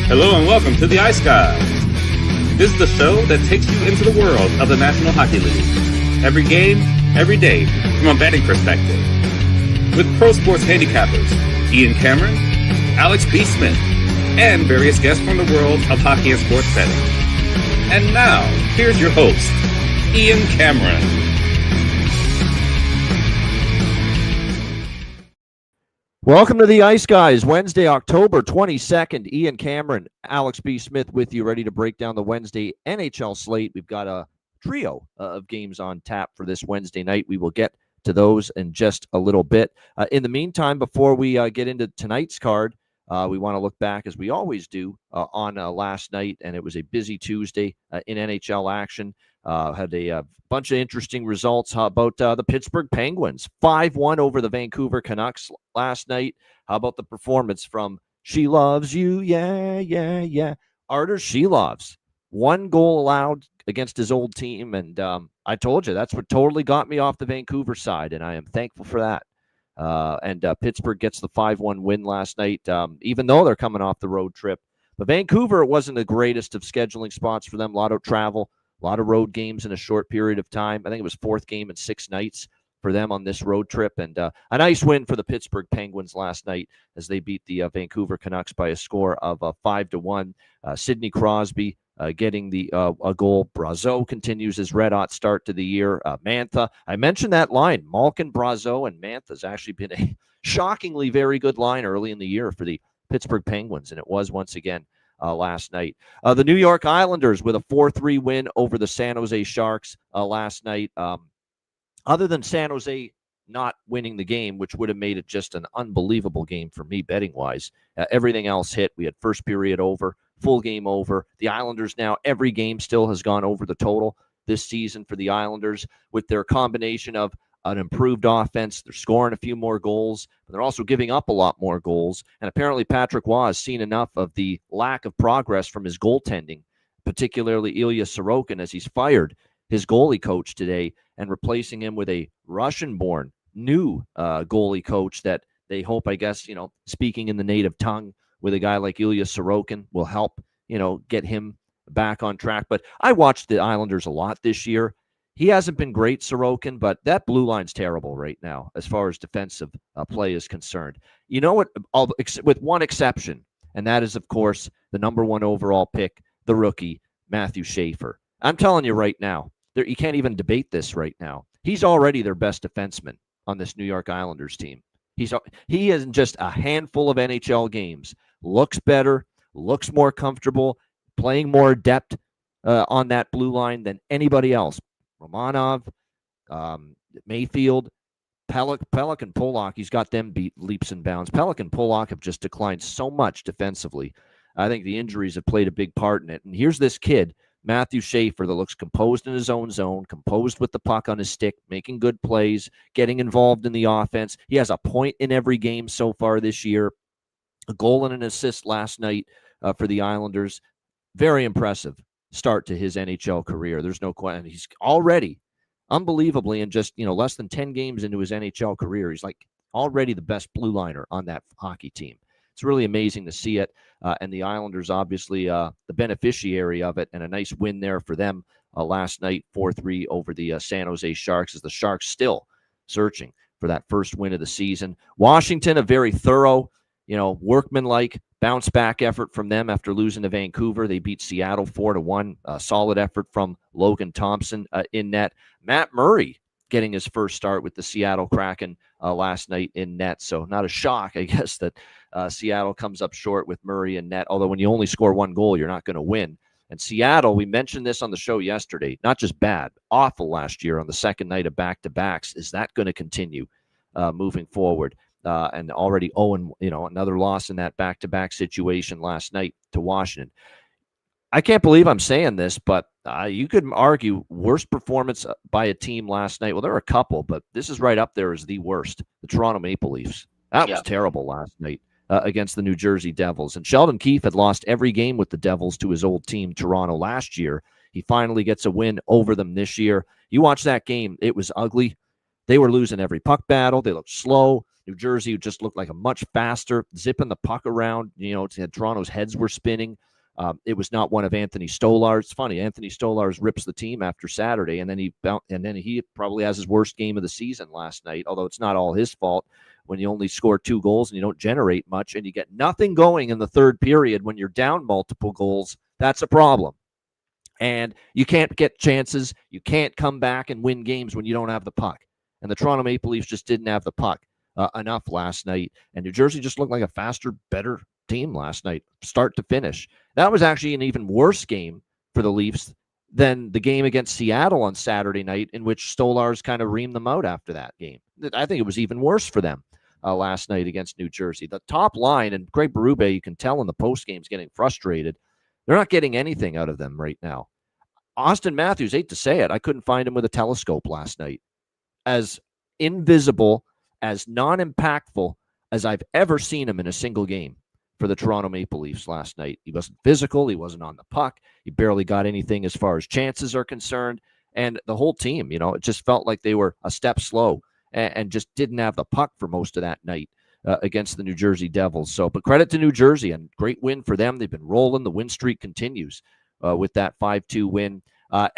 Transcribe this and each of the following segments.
Hello and welcome to the Ice Guys. This is the show that takes you into the world of the National Hockey League. Every game, every day, from a betting perspective. With pro sports handicappers, Ian Cameron, Alex B. Smith, and various guests from the world of hockey and sports betting. And now, here's your host, Ian Cameron. Welcome to the Ice Guys, Wednesday, October 22nd. Ian Cameron, Alex B. Smith with you, ready to break down the Wednesday NHL slate. We've got a trio of games on tap for this Wednesday night. We will get to those in just a little bit. In the meantime, before we get into tonight's card, we want to look back, as we always do, on last night, and it was a busy Tuesday in NHL action. Had a bunch of interesting results. How about the Pittsburgh Penguins? 5-1 over the Vancouver Canucks last night. How about the performance from She Loves You? Yeah. Artur Shelov's. 1 goal allowed against his old team, and I told you, that's what totally got me off the Vancouver side, and I am thankful for that. And Pittsburgh gets the 5-1 win last night, even though they're coming off the road trip. But Vancouver, it wasn't the greatest of scheduling spots for them. A lot of travel. A lot of road games in a short period of time. I think it was 4th game in 6 nights for them on this road trip. And a nice win for the Pittsburgh Penguins last night as they beat the Vancouver Canucks by a score of 5-1. Sidney Crosby getting a goal. Brazeau continues his red-hot start to the year. Mantha, I mentioned that line. Malkin, Brazeau, and Mantha has actually been a shockingly very good line early in the year for the Pittsburgh Penguins, and it was once again last night. The New York Islanders with a 4-3 win over the San Jose Sharks last night. Other than San Jose not winning the game, which would have made it just an unbelievable game for me betting-wise, everything else hit. We had first period over, full game over. The Islanders now, every game still has gone over the total this season for the Islanders with their combination of an improved offense. They're scoring a few more goals, but they're also giving up a lot more goals. And apparently Patrick Waugh has seen enough of the lack of progress from his goaltending, particularly Ilya Sorokin, as he's fired his goalie coach today and replacing him with a Russian-born new goalie coach that they hope, I guess, speaking in the native tongue with a guy like Ilya Sorokin will help, get him back on track. But I watched the Islanders a lot this year. He hasn't been great, Sorokin, but that blue line's terrible right now as far as defensive play is concerned. You know what? With one exception, and that is, of course, the number 1 overall pick, the rookie, Matthew Schaefer. I'm telling you right now, you can't even debate this right now. He's already their best defenseman on this New York Islanders team. He is in just a handful of NHL games. Looks better, looks more comfortable, playing more depth on that blue line than anybody else. Romanov, Mayfield, Pelech and Polak, he's got them beat leaps and bounds. Pelech and Polak have just declined so much defensively. I think the injuries have played a big part in it. And here's this kid, Matthew Schaefer, that looks composed in his own zone, composed with the puck on his stick, making good plays, getting involved in the offense. He has a point in every game so far this year. A goal and an assist last night for the Islanders. Very impressive start to his NHL career. There's no question. He's already, unbelievably, in just less than 10 games into his NHL career, he's like already the best blue liner on that hockey team. It's really amazing to see it. And the Islanders, obviously, the beneficiary of it, and a nice win there for them last night, 4-3 over the San Jose Sharks, as the Sharks still searching for that first win of the season. Washington, a very thorough, workmanlike bounce-back effort from them after losing to Vancouver. They beat Seattle 4-1. A solid effort from Logan Thompson in net. Matt Murray getting his first start with the Seattle Kraken last night in net. So not a shock, I guess, that Seattle comes up short with Murray in net. Although when you only score 1 goal, you're not going to win. And Seattle, we mentioned this on the show yesterday, not just bad, awful last year on the second night of back-to-backs. Is that going to continue moving forward? And already owing, another loss in that back-to-back situation last night to Washington. I can't believe I'm saying this, but you could argue worst performance by a team last night. Well, there are a couple, but this is right up there as the worst. The Toronto Maple Leafs. That was terrible last night against the New Jersey Devils. And Sheldon Keefe had lost every game with the Devils to his old team, Toronto, last year. He finally gets a win over them this year. You watch that game, it was ugly. They were losing every puck battle. They looked slow. New Jersey just looked like a much faster, zipping the puck around. Toronto's heads were spinning. It was not one of Anthony Stolar's. It's funny, Anthony Stolar's rips the team after Saturday, and then he probably has his worst game of the season last night, although it's not all his fault when you only score 2 goals and you don't generate much and you get nothing going in the third period when you're down multiple goals. That's a problem. And you can't get chances. You can't come back and win games when you don't have the puck. And the Toronto Maple Leafs just didn't have the puck enough last night. And New Jersey just looked like a faster, better team last night, start to finish. That was actually an even worse game for the Leafs than the game against Seattle on Saturday night, in which Stolarz kind of reamed them out after that game. I think it was even worse for them last night against New Jersey. The top line, and Greg Berube, you can tell in the postgame's getting frustrated. They're not getting anything out of them right now. Austin Matthews, hate to say it, I couldn't find him with a telescope last night. As invisible, as non-impactful as I've ever seen him in a single game for the Toronto Maple Leafs last night. He wasn't physical. He wasn't on the puck. He barely got anything as far as chances are concerned. And the whole team, it just felt like they were a step slow and just didn't have the puck for most of that night against the New Jersey Devils. But credit to New Jersey, and great win for them. They've been rolling. The win streak continues with that 5-2 win.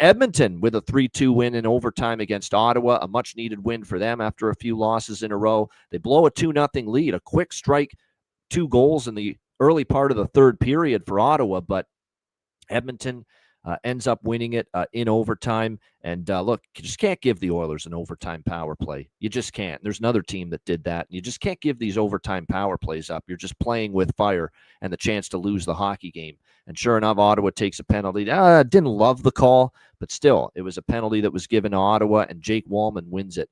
Edmonton with a 3-2 win in overtime against Ottawa, a much-needed win for them after a few losses in a row. They blow a 2-0 lead, a quick strike, 2 goals in the early part of the third period for Ottawa, but Edmonton ends up winning it in overtime. And look, you just can't give the Oilers an overtime power play. You just can't. There's another team that did that. You just can't give these overtime power plays up. You're just playing with fire and the chance to lose the hockey game. And sure enough, Ottawa takes a penalty. Didn't love the call, but still, it was a penalty that was given to Ottawa, and Jake Wallman wins it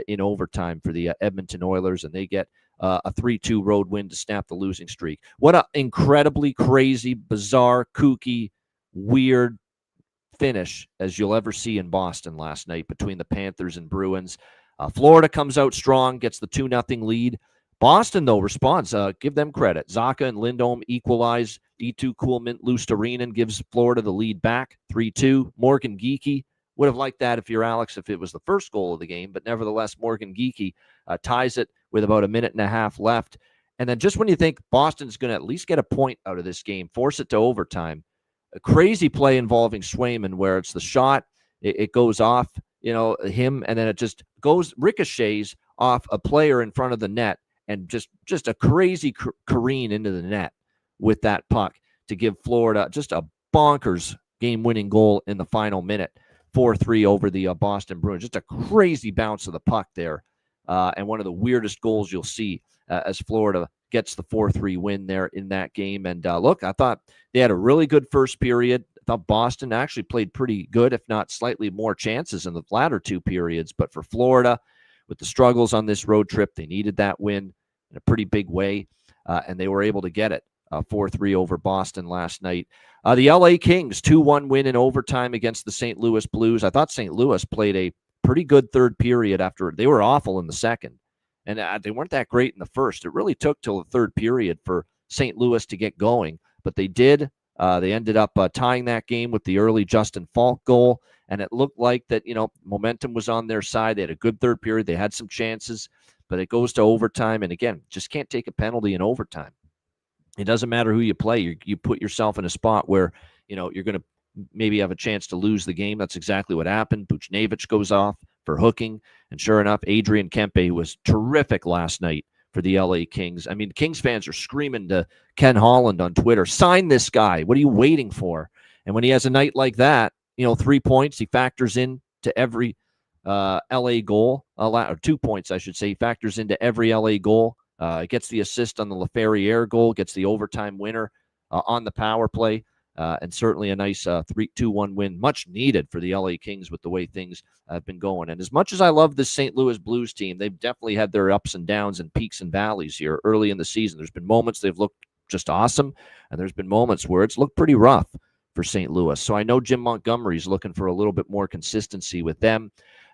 in overtime for the Edmonton Oilers, and they get a 3-2 road win to snap the losing streak. What an incredibly crazy, bizarre, kooky, weird finish as you'll ever see in Boston last night between the Panthers and Bruins. Florida comes out strong, gets the 2-0 lead. Boston, though, responds. Give them credit. Zacha and Lindholm equalize. E2 Kuhlman, Luostarinen gives Florida the lead back, 3-2. Morgan Geekie would have liked that if you're Alex, if it was the first goal of the game, but nevertheless, Morgan Geekie ties it with about a minute and a half left. And then just when you think Boston's going to at least get a point out of this game, force it to overtime, a crazy play involving Swayman where it's the shot, it goes off, him, and then it just ricochets off a player in front of the net, and just a crazy careen into the net with that puck to give Florida just a bonkers game-winning goal in the final minute, 4-3 over the Boston Bruins. Just a crazy bounce of the puck there, and one of the weirdest goals you'll see as Florida gets the 4-3 win there in that game. And look, I thought they had a really good first period. I thought Boston actually played pretty good, if not slightly more chances in the latter 2 periods. But for Florida, with the struggles on this road trip, they needed that win in a pretty big way, and they were able to get it 4-3 over Boston last night. The LA Kings, 2-1 win in overtime against the St. Louis Blues. I thought St. Louis played a pretty good third period after they were awful in the second. And they weren't that great in the first. It really took till the third period for St. Louis to get going, but they did. They ended up tying that game with the early Justin Falk goal, and it looked like that, momentum was on their side. They had a good third period. They had some chances, but it goes to overtime, and again, just can't take a penalty in overtime. It doesn't matter who you play. You put yourself in a spot where, you're going to maybe have a chance to lose the game. That's exactly what happened. Buchnevich goes off for hooking, and sure enough, Adrian Kempe, who was terrific last night for the LA Kings. I mean, Kings fans are screaming to Ken Holland on Twitter, sign this guy. What are you waiting for? And when he has a night like that, 3 points, he factors in to every LA goal, or 2 points, I should say. He factors into every LA goal. Gets the assist on the Laferriere goal, gets the overtime winner on the power play, and certainly a nice 3-2-1 win, much needed for the LA Kings with the way things have been going. And as much as I love this St. Louis Blues team, they've definitely had their ups and downs and peaks and valleys here early in the season. There's been moments they've looked just awesome, and there's been moments where it's looked pretty rough for St. Louis. So I know Jim Montgomery's looking for a little bit more consistency with them.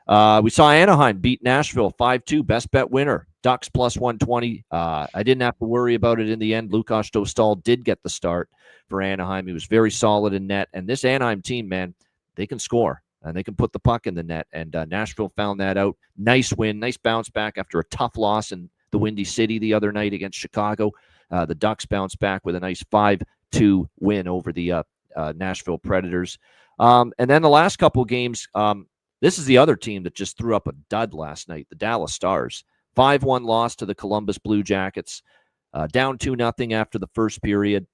We saw Anaheim beat Nashville 5-2, best bet winner. Ducks plus 120. I didn't have to worry about it in the end. Lukas Dostal did get the start for Anaheim. He was very solid in net. And this Anaheim team, man, they can score and they can put the puck in the net. And Nashville found that out. Nice win, nice bounce back after a tough loss in the Windy City the other night against Chicago. The Ducks bounced back with a nice 5-2 win over the Nashville Predators. And then the last couple of games, this is the other team that just threw up a dud last night, the Dallas Stars. 5-1 loss to the Columbus Blue Jackets, down 2-0 after the first period,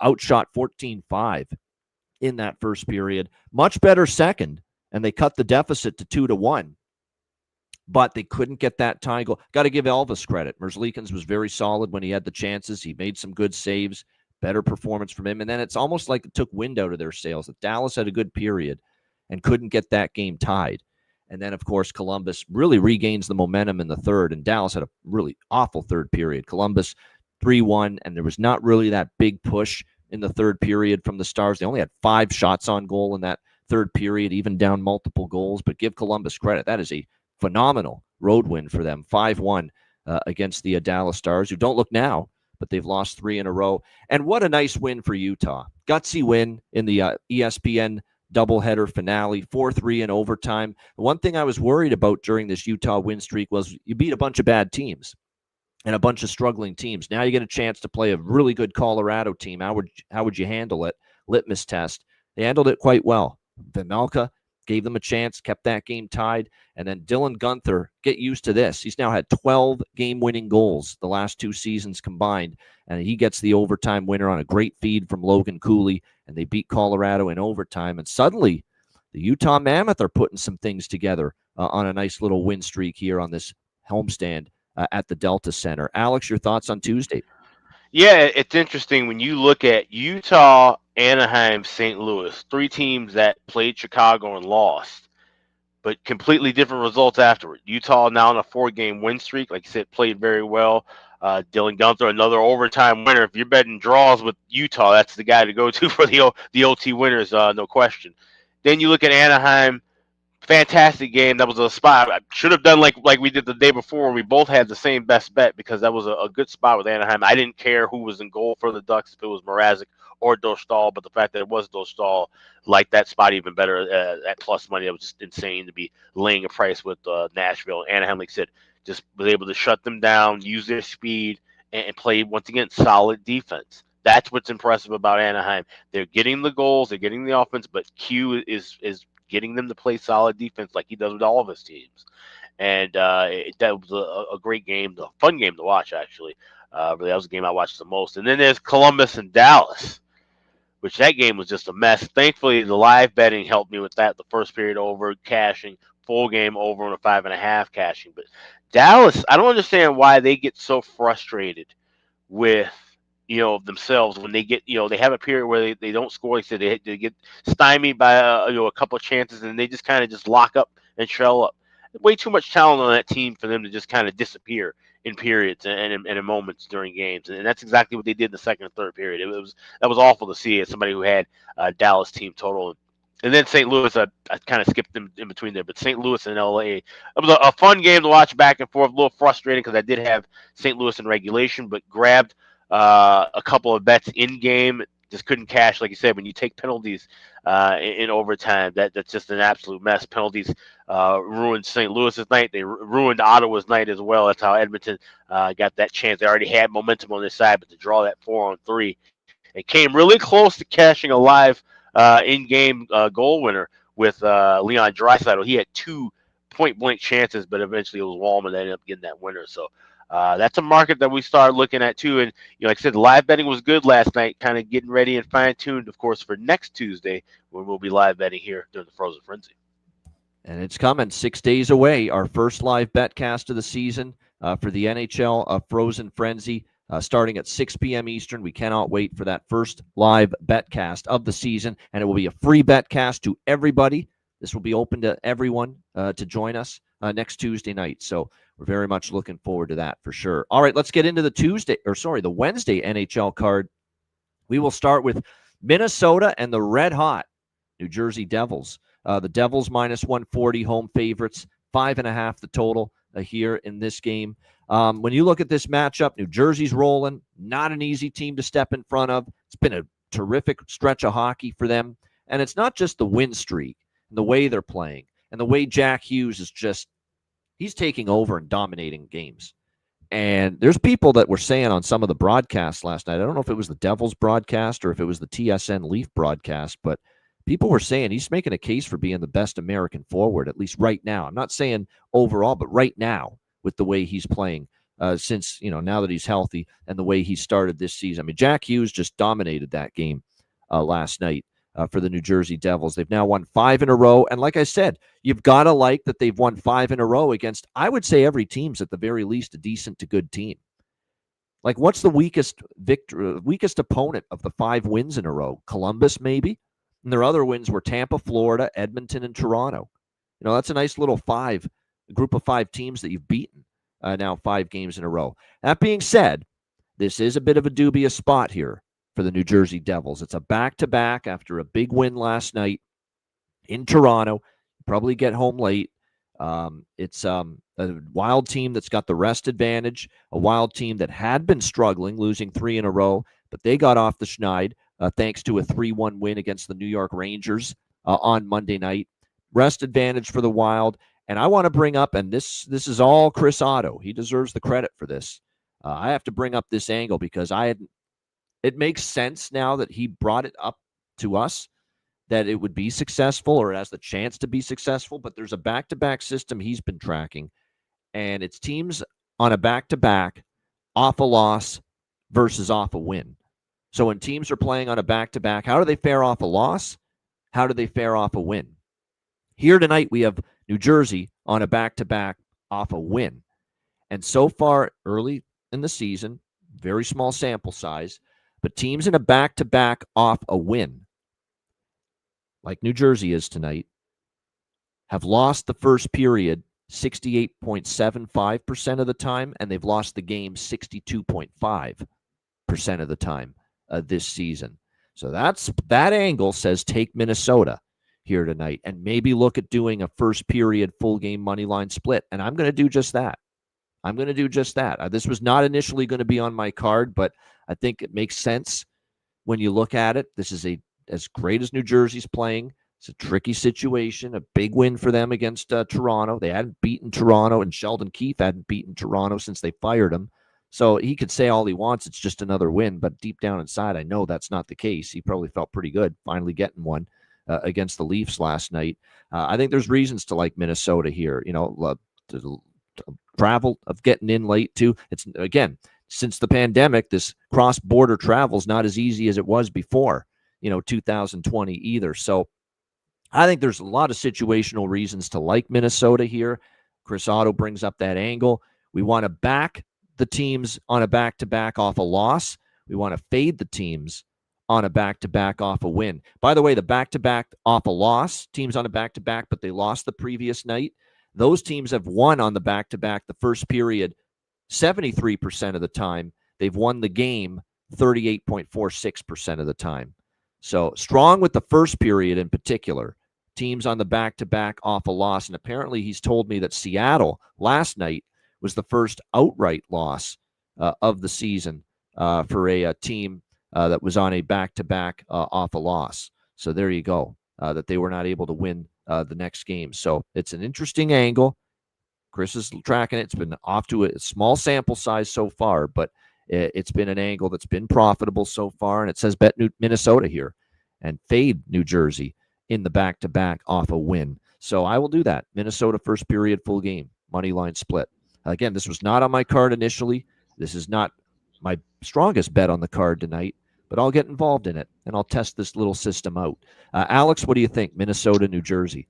outshot 14-5 in that first period. Much better second, and they cut the deficit to 2-1. But they couldn't get that tie goal. Got to give Elvis credit. Merzlikins was very solid when he had the chances. He made some good saves, better performance from him. And then it's almost like it took wind out of their sails. That Dallas had a good period and couldn't get that game tied. And then, of course, Columbus really regains the momentum in the third, and Dallas had a really awful third period. Columbus 3-1, and there was not really that big push in the third period from the Stars. They only had 5 shots on goal in that third period, even down multiple goals. But give Columbus credit. That is a phenomenal road win for them, 5-1 against the Dallas Stars, who don't look now, but they've lost 3 in a row. And what a nice win for Utah. Gutsy win in the ESPN doubleheader finale, 4-3 in overtime. The one thing I was worried about during this Utah win streak was you beat a bunch of bad teams and a bunch of struggling teams. Now you get a chance to play a really good Colorado team. How would you handle it? Litmus test. They handled it quite well. Vejmelka gave them a chance, kept that game tied. And then Dylan Guenther, get used to this. He's now had 12 game-winning goals the last 2 seasons combined, and he gets the overtime winner on a great feed from Logan Cooley, and they beat Colorado in overtime. And suddenly, the Utah Mammoth are putting some things together on a nice little win streak here on this homestand at the Delta Center. Alex, your thoughts on Tuesday? Yeah, it's interesting when you look at Utah, Anaheim, St. Louis, 3 teams that played Chicago and lost, but completely different results afterward. Utah now on a 4-game win streak, like you said, played very well. Dylan Guenther, another overtime winner. If you're betting draws with Utah, that's the guy to go to for the OT winners, no question. Then you look at Anaheim. Fantastic game. That was a spot I should have done like we did the day before when we both had the same best bet, because that was a good spot with Anaheim. I didn't care who was in goal for the Ducks, if it was Mrazek or Dostal, but the fact that it was Dostal, liked that spot even better at plus money. That was just insane to be laying a price with Nashville. Anaheim, like I said, just was able to shut them down, use their speed, and play, once again, solid defense. That's what's impressive about Anaheim. They're getting the goals, they're getting the offense, but Q is getting them to play solid defense like he does with all of his teams. And that was a great game, a fun game to watch, actually. Really, that was the game I watched the most. And then there's Columbus and Dallas, which that game was just a mess. Thankfully, the live betting helped me with that. The first period over, cashing, full game over on a 5.5 cashing. But Dallas, I don't understand why they get so frustrated with themselves when they get, they have a period where they don't score. Like I said, they get stymied by a couple of chances, and they just kind of just lock up and shell up. Way too much talent on that team for them to just kind of disappear in periods and in moments during games, and that's exactly what they did in the second and third period. That was awful to see as somebody who had Dallas team total. And then St. Louis, I kind of skipped them in between there, but St. Louis and LA, it was a fun game to watch back and forth. A little frustrating because I did have St. Louis in regulation, but grabbed a couple of bets in game, just couldn't cash. Like you said, when you take penalties in overtime, that's just an absolute mess. Penalties ruined St. Louis's night. They ruined Ottawa's night as well. That's how Edmonton got that chance. They already had momentum on their side, but to draw that 4-on-3, it came really close to cashing a live in-game goal winner with Leon Draisaitl. He had 2 point-blank chances, but eventually it was Wallman that ended up getting that winner. So that's a market that we started looking at too. And like I said, the live betting was good last night, kind of getting ready and fine-tuned, of course, for next Tuesday when we'll be live betting here during the Frozen Frenzy. And it's coming 6 days away, our first live betcast of the season for the NHL Frozen Frenzy, starting at 6 p.m. Eastern. We cannot wait for that first live betcast of the season, and it will be a free betcast to everybody. This will be open to everyone to join us next Tuesday night. So we're very much looking forward to that for sure. All right, let's get into the Wednesday NHL card. We will start with Minnesota and the red-hot New Jersey Devils. The Devils minus 140 home favorites, 5.5 the total here in this game. When you look at this matchup, New Jersey's rolling, not an easy team to step in front of. It's been a terrific stretch of hockey for them. And it's not just the win streak and the way they're playing and the way Jack Hughes is he's taking over and dominating games. And there's people that were saying on some of the broadcasts last night, I don't know if it was the Devils broadcast or if it was the TSN Leaf broadcast, but people were saying he's making a case for being the best American forward, at least right now. I'm not saying overall, but right now with the way he's playing since, now that he's healthy and the way he started this season. I mean, Jack Hughes just dominated that game last night for the New Jersey Devils. They've now won 5 in a row. And like I said, you've got to like that they've won 5 in a row against, I would say, every team's at the very least a decent to good team. Like, what's the weakest opponent of the 5 wins in a row? Columbus, maybe? And their other wins were Tampa, Florida, Edmonton, and Toronto. That's a nice little group of 5 teams that you've beaten now 5 games in a row. That being said, this is a bit of a dubious spot here for the New Jersey Devils. It's a back-to-back after a big win last night in Toronto. Probably get home late. It's a Wild team that's got the rest advantage, a Wild team that had been struggling, losing 3 in a row, but they got off the schneid thanks to a 3-1 win against the New York Rangers on Monday night. Rest advantage for the Wild. And I want to bring up, and this is all Chris Otto. He deserves the credit for this. I have to bring up this angle because it makes sense now that he brought it up to us that it would be successful or it has the chance to be successful, but there's a back-to-back system he's been tracking, and it's teams on a back-to-back off a loss versus off a win. So when teams are playing on a back-to-back, how do they fare off a loss? How do they fare off a win? Here tonight we have New Jersey on a back-to-back off a win. And so far, early in the season, very small sample size, but teams in a back-to-back off a win, like New Jersey is tonight, have lost the first period 68.75% of the time, and they've lost the game 62.5% of the time this season. So that angle says take Minnesota here tonight and maybe look at doing a first period full game money line split. And I'm going to do just that. This was not initially going to be on my card, but I think it makes sense when you look at it. This is as great as New Jersey's playing. It's a tricky situation, a big win for them against Toronto. They hadn't beaten Toronto, and Sheldon Keefe hadn't beaten Toronto since they fired him. So he could say all he wants, it's just another win, but deep down inside, I know that's not the case. He probably felt pretty good finally getting one against the Leafs last night. I think there's reasons to like Minnesota here. To travel of getting in late too. It's, again, since the pandemic, this cross-border travel is not as easy as it was before, 2020 either. So I think there's a lot of situational reasons to like Minnesota here. Chris Otto brings up that angle. We want to back the teams on a back-to-back off a loss. We want to fade the teams on a back-to-back off a win. By the way, the back-to-back off a loss, teams on a back-to-back, but they lost the previous night, those teams have won on the back-to-back the first period 73% of the time. They've won the game 38.46% of the time. So strong with the first period in particular. Teams on the back-to-back off a loss. And apparently he's told me that Seattle last night was the first outright loss of the season for a team that was on a back-to-back off a loss. So there you go, that they were not able to win the next game. So it's an interesting angle. Chris is tracking it. It's been off to a small sample size so far, but it's been an angle that's been profitable so far. And it says bet Minnesota here and fade New Jersey in the back-to-back off a win. So I will do that. Minnesota first period full game, money line split. Again, this was not on my card initially. This is not my strongest bet on the card tonight, but I'll get involved in it, and I'll test this little system out. Alex, what do you think? Minnesota, New Jersey.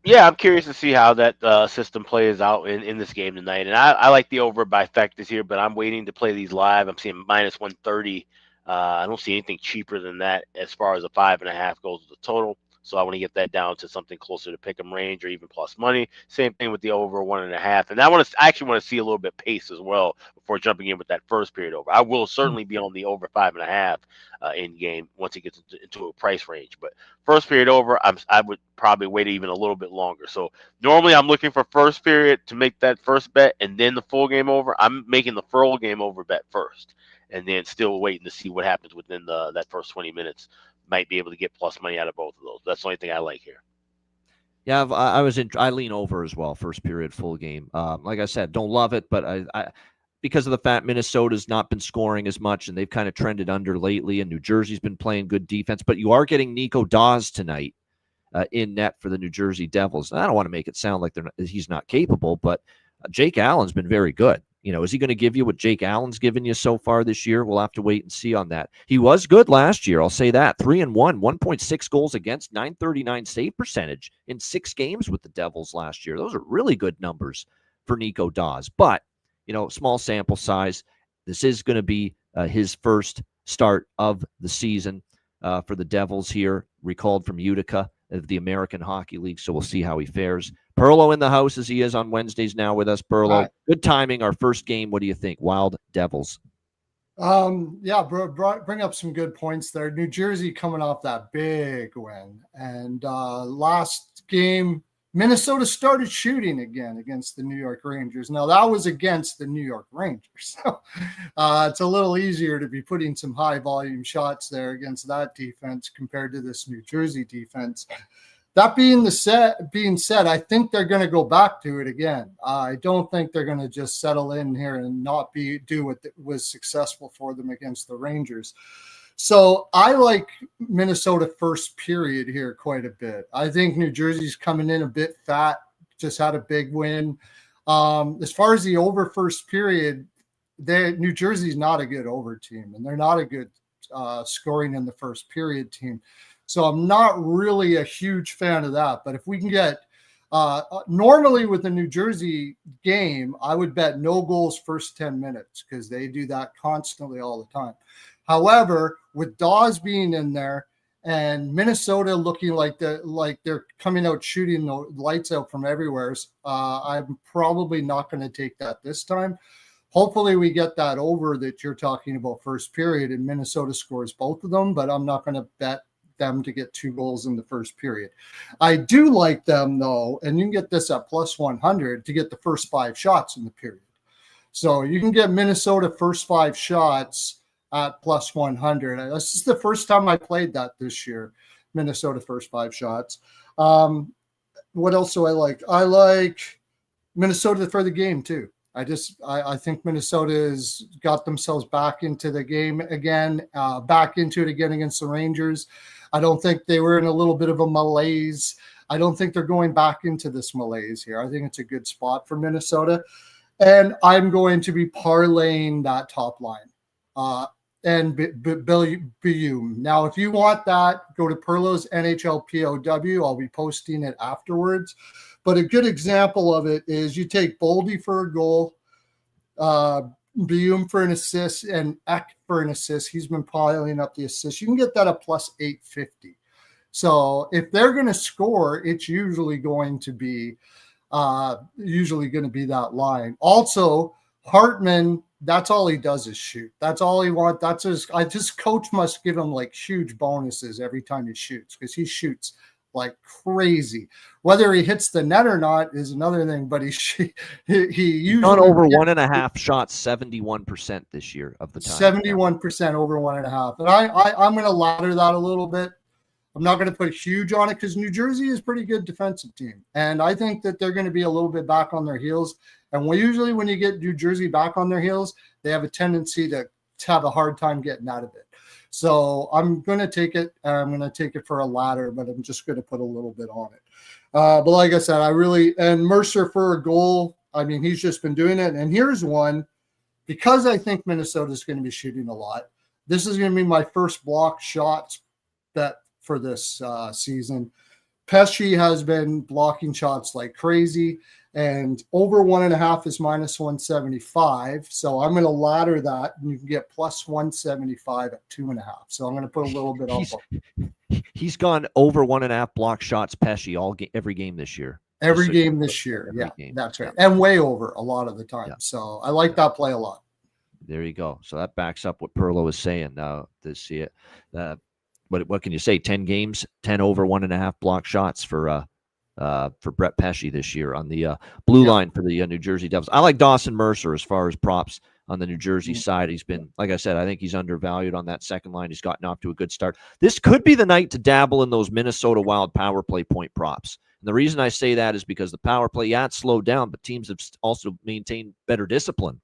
Yeah, I'm curious to see how that system plays out in this game tonight. And I like the over by factors here, but I'm waiting to play these live. I'm seeing minus 130. I don't see anything cheaper than that as far as a 5.5 goes to the total. So I want to get that down to something closer to pick 'em range or even plus money. Same thing with the over 1.5. And I actually want to see a little bit pace as well before jumping in with that first period over. I will certainly be on the over 5.5 in game once it gets into a price range. But first period over, I would probably wait even a little bit longer. So normally I'm looking for first period to make that first bet and then the full game over. I'm making the full game over bet first and then still waiting to see what happens within that first 20 minutes. Might be able to get plus money out of both of those. That's the only thing I like here. Yeah, I lean over as well. First period, full game. Like I said, don't love it, but because of the fact Minnesota's not been scoring as much and they've kind of trended under lately, and New Jersey's been playing good defense. But you are getting Nico Dawes tonight in net for the New Jersey Devils. And I don't want to make it sound like he's not capable, but Jake Allen's been very good. Is he going to give you what Jake Allen's given you so far this year? We'll have to wait and see on that. He was good last year, I'll say that. 3-1, 1.6 goals against, .939 save percentage in 6 games with the Devils last year. Those are really good numbers for Nico Dawes. But, small sample size. This is going to be his first start of the season for the Devils here, recalled from Utica of the American Hockey League, so we'll see how he fares. Perlo in the house as he is on Wednesdays now with us. Perlo, good timing, our first game. What do you think? Wild Devils. Yeah, bring up some good points there. New Jersey coming off that big win. And last game, Minnesota started shooting again against the New York Rangers. Now, that was against the New York Rangers. So it's a little easier to be putting some high-volume shots there against that defense compared to this New Jersey defense. That being said, I think they're going to go back to it again. I don't think they're going to just settle in here and not do what was successful for them against the Rangers. So I like Minnesota first period here quite a bit. I think New Jersey's coming in a bit fat, just had a big win. As far as the over first period, New Jersey's not a good over team, and they're not a good scoring in the first period team. So I'm not really a huge fan of that. But if we can get normally with the New Jersey game, I would bet no goals first 10 minutes because they do that constantly all the time. However, with Dawes being in there and Minnesota looking like they're coming out shooting the lights out from everywhere, I'm probably not going to take that this time. Hopefully we get that over that you're talking about first period and Minnesota scores both of them, but I'm not going to bet them to get 2 goals in the first period. I do like them though, and you can get this at plus 100 to get the first 5 shots in the period. So you can get Minnesota first 5 shots at plus 100. This is the first time I played that this year, Minnesota first 5 shots. What else do I like? I like Minnesota for the game too. I think Minnesota has got themselves back into the game again, back into it again against the Rangers. I don't think they were in a little bit of a malaise. I don't think they're going back into this malaise here. I think it's a good spot for Minnesota. And I'm going to be parlaying that top line. And Bium. Now, if you want that, go to Perlo's NHL POW. I'll be posting it afterwards. But a good example of it is you take Boldy for a goal, Bium for an assist, and Eck for an assist. He's been piling up the assists. You can get that at plus 850. So if they're going to score, it's usually going to be that line. Also, Hartman, that's all he does is shoot. That's all he wants. His coach must give him like huge bonuses every time he shoots because he shoots like crazy. Whether he hits the net or not is another thing, but he usually done over 1.5 shots 71% this year of the time. 71% over 1.5. And I'm going to ladder that a little bit. I'm not going to put huge on it because New Jersey is a pretty good defensive team. And I think that they're going to be a little bit back on their heels. And usually when you get New Jersey back on their heels, they have a tendency to have a hard time getting out of it. So I'm going to take it. I'm going to take it for a ladder, but I'm just going to put a little bit on it. But like I said, and Mercer for a goal. I mean, he's just been doing it. And here's one, because I think Minnesota is going to be shooting a lot. This is going to be my first block shots bet for this season. Pesce has been blocking shots like crazy, and over 1.5 is minus 175. So I'm going to ladder that, and you can get plus 175 at 2.5. So I'm going to put a little bit off. He's gone over 1.5 block shots, Pesce, every game this year. Every game this year. Yeah, game. That's right. Yeah. And way over a lot of the time. Yeah. So I like that play a lot. There you go. So that backs up what Perlo is saying. This year, what can you say? 10 games, 10 over 1.5 block shots for Brett Pesce this year on the blue line for the New Jersey Devils. I like Dawson Mercer as far as props on the New Jersey side. He's been, like I said, I think he's undervalued on that second line. He's gotten off to a good start. This could be the night to dabble in those Minnesota Wild power play point props. And the reason I say that is because the power play, it's slowed down, but teams have also maintained better discipline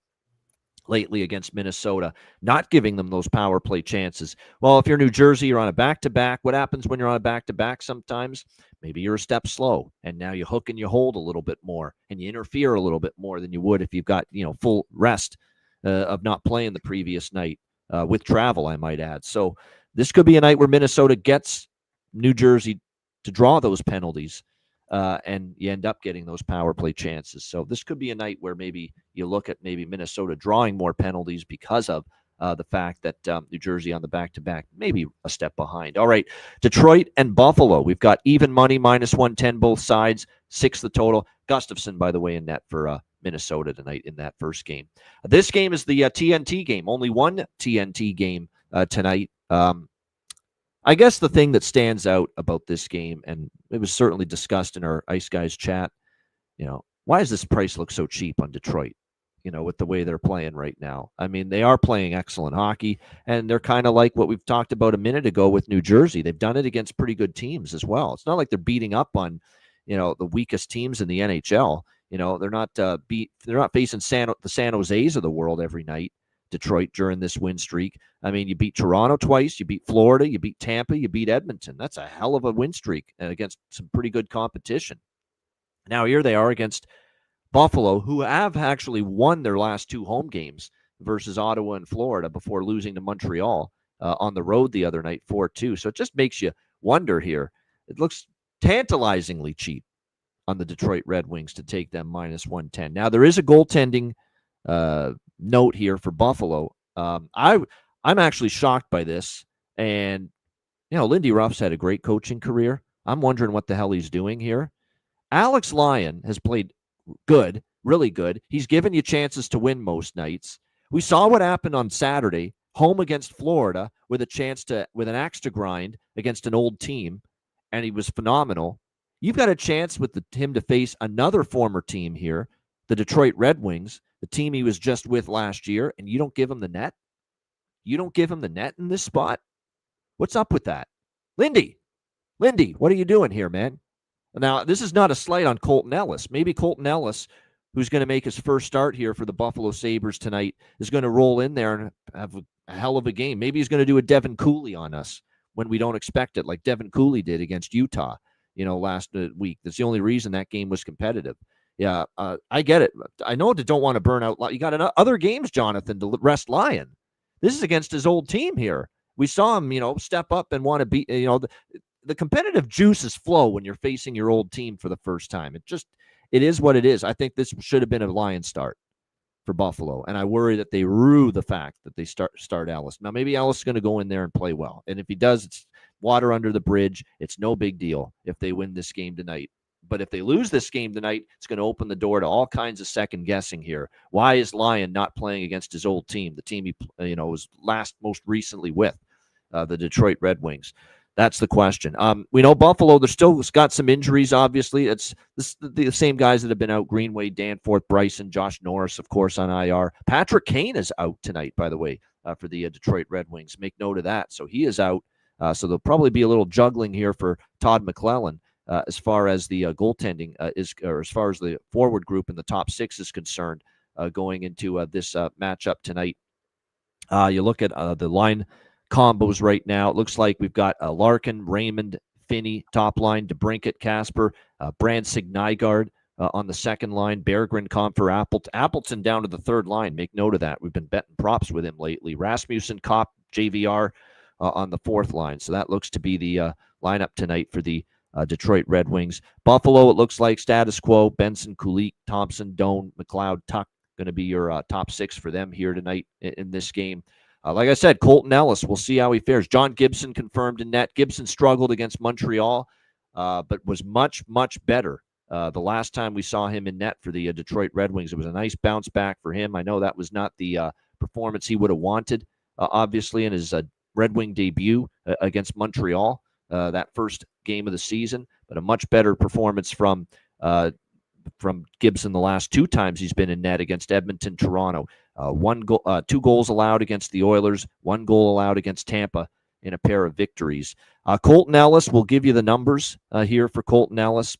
lately against Minnesota, not giving them those power play chances. Well, if you're New Jersey, you're on a back-to-back. What happens when you're on a back-to-back sometimes? Maybe you're a step slow, and now you hook and you hold a little bit more, and you interfere a little bit more than you would if you've got, full rest of not playing the previous night with travel, I might add. So this could be a night where Minnesota gets New Jersey to draw those penalties, and you end up getting those power play chances. So this could be a night where maybe you look at maybe Minnesota drawing more penalties because of the fact that New Jersey on the back-to-back, maybe a step behind. All right, Detroit and Buffalo. We've got even money, -110 both sides, 6 the total. Gustafsson, by the way, in net for Minnesota tonight in that first game. This game is the TNT game. Only one TNT game tonight. I guess the thing that stands out about this game, and it was certainly discussed in our Ice Guys chat, why does this price look so cheap on Detroit, with the way they're playing right now? I mean, they are playing excellent hockey, and they're kind of like what we've talked about a minute ago with New Jersey. They've done it against pretty good teams as well. It's not like they're beating up on, the weakest teams in the NHL. They're not facing the San Jose's of the world every night. Detroit during this win streak. I mean, you beat Toronto twice, you beat Florida, you beat Tampa, you beat Edmonton. That's a hell of a win streak against some pretty good competition. Now here they are against Buffalo, who have actually won their last 2 home games versus Ottawa and Florida before losing to Montreal on the road the other night, 4-2. So it just makes you wonder here. It looks tantalizingly cheap on the Detroit Red Wings to take them -110. Now, there is a goaltending note here for Buffalo. I'm actually shocked by this. And, Lindy Ruff's had a great coaching career. I'm wondering what the hell he's doing here. Alex Lyon has played good, really good. He's given you chances to win most nights. We saw what happened on Saturday, home against Florida, with an axe to grind against an old team, and he was phenomenal. You've got a chance with him to face another former team here, the Detroit Red Wings, the team he was just with last year, and you don't give him the net? You don't give him the net in this spot? What's up with that? Lindy, what are you doing here, man? Now, this is not a slight on Colton Ellis. Maybe Colton Ellis, who's going to make his first start here for the Buffalo Sabres tonight, is going to roll in there and have a hell of a game. Maybe he's going to do a Devin Cooley on us when we don't expect it, like Devin Cooley did against Utah, last week. That's the only reason that game was competitive. Yeah, I get it. I know they don't want to burn out. You got other games, Jonathan, to rest Lyon. This is against his old team here. We saw him, step up and want to beat, the competitive juices flow when you're facing your old team for the first time. It is what it is. I think this should have been a Lion start for Buffalo, and I worry that they rue the fact that they start Ellis. Now, maybe Ellis is going to go in there and play well, and if he does, it's water under the bridge. It's no big deal if they win this game tonight. But if they lose this game tonight, it's going to open the door to all kinds of second guessing here. Why is Lyon not playing against his old team, the team he was most recently with, the Detroit Red Wings? That's the question. We know Buffalo, they're still got some injuries, obviously. It's the same guys that have been out: Greenway, Danforth, Bryson, Josh Norris, of course, on IR. Patrick Kane is out tonight, by the way, for the Detroit Red Wings. Make note of that. So he is out. So there'll probably be a little juggling here for Todd McClellan as far as the goaltending or as far as the forward group in the top 6 is concerned going into this matchup tonight. You look at the line combos right now. It looks like we've got Larkin, Raymond, Finney, top line, DeBrincat, Casper, Brandsig, Nygaard on the second line, Berggren, Comfer, Appleton down to the third line. Make note of that. We've been betting props with him lately. Rasmussen, Kopp, JVR on the fourth line. So that looks to be the lineup tonight for the Detroit Red Wings. Buffalo, it looks like status quo. Benson, Kulik, Thompson, Doan, McLeod, Tuck going to be your top 6 for them here tonight in this game. Like I said, Colton Ellis, we'll see how he fares. John Gibson confirmed in net. Gibson struggled against Montreal, but was much, much better the last time we saw him in net for the Detroit Red Wings. It was a nice bounce back for him. I know that was not the performance he would have wanted, obviously, in his Red Wing debut against Montreal, that first game of the season, but a much better performance from Gibson the last 2 times he's been in net against Edmonton, Toronto. 2 goals allowed against the Oilers, 1 goal allowed against Tampa in a pair of victories. Colton Ellis, will give you the numbers here for Colton Ellis.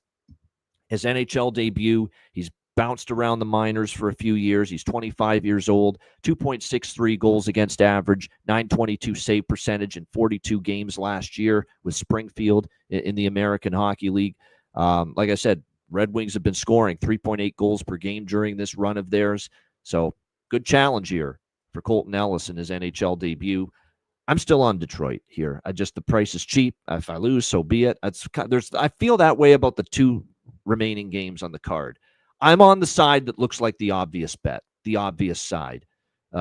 His NHL debut, he's bounced around the minors for a few years. He's 25 years old, 2.63 goals against average, 922 save percentage in 42 games last year with Springfield in the American Hockey League. Like I said, Red Wings have been scoring 3.8 goals per game during this run of theirs. So good challenge here for Colton Ellis in his NHL debut. I'm still on Detroit here. The price is cheap. If I lose, so be it. I feel that way about the two remaining games on the card. I'm on the side that looks like the obvious bet, the obvious side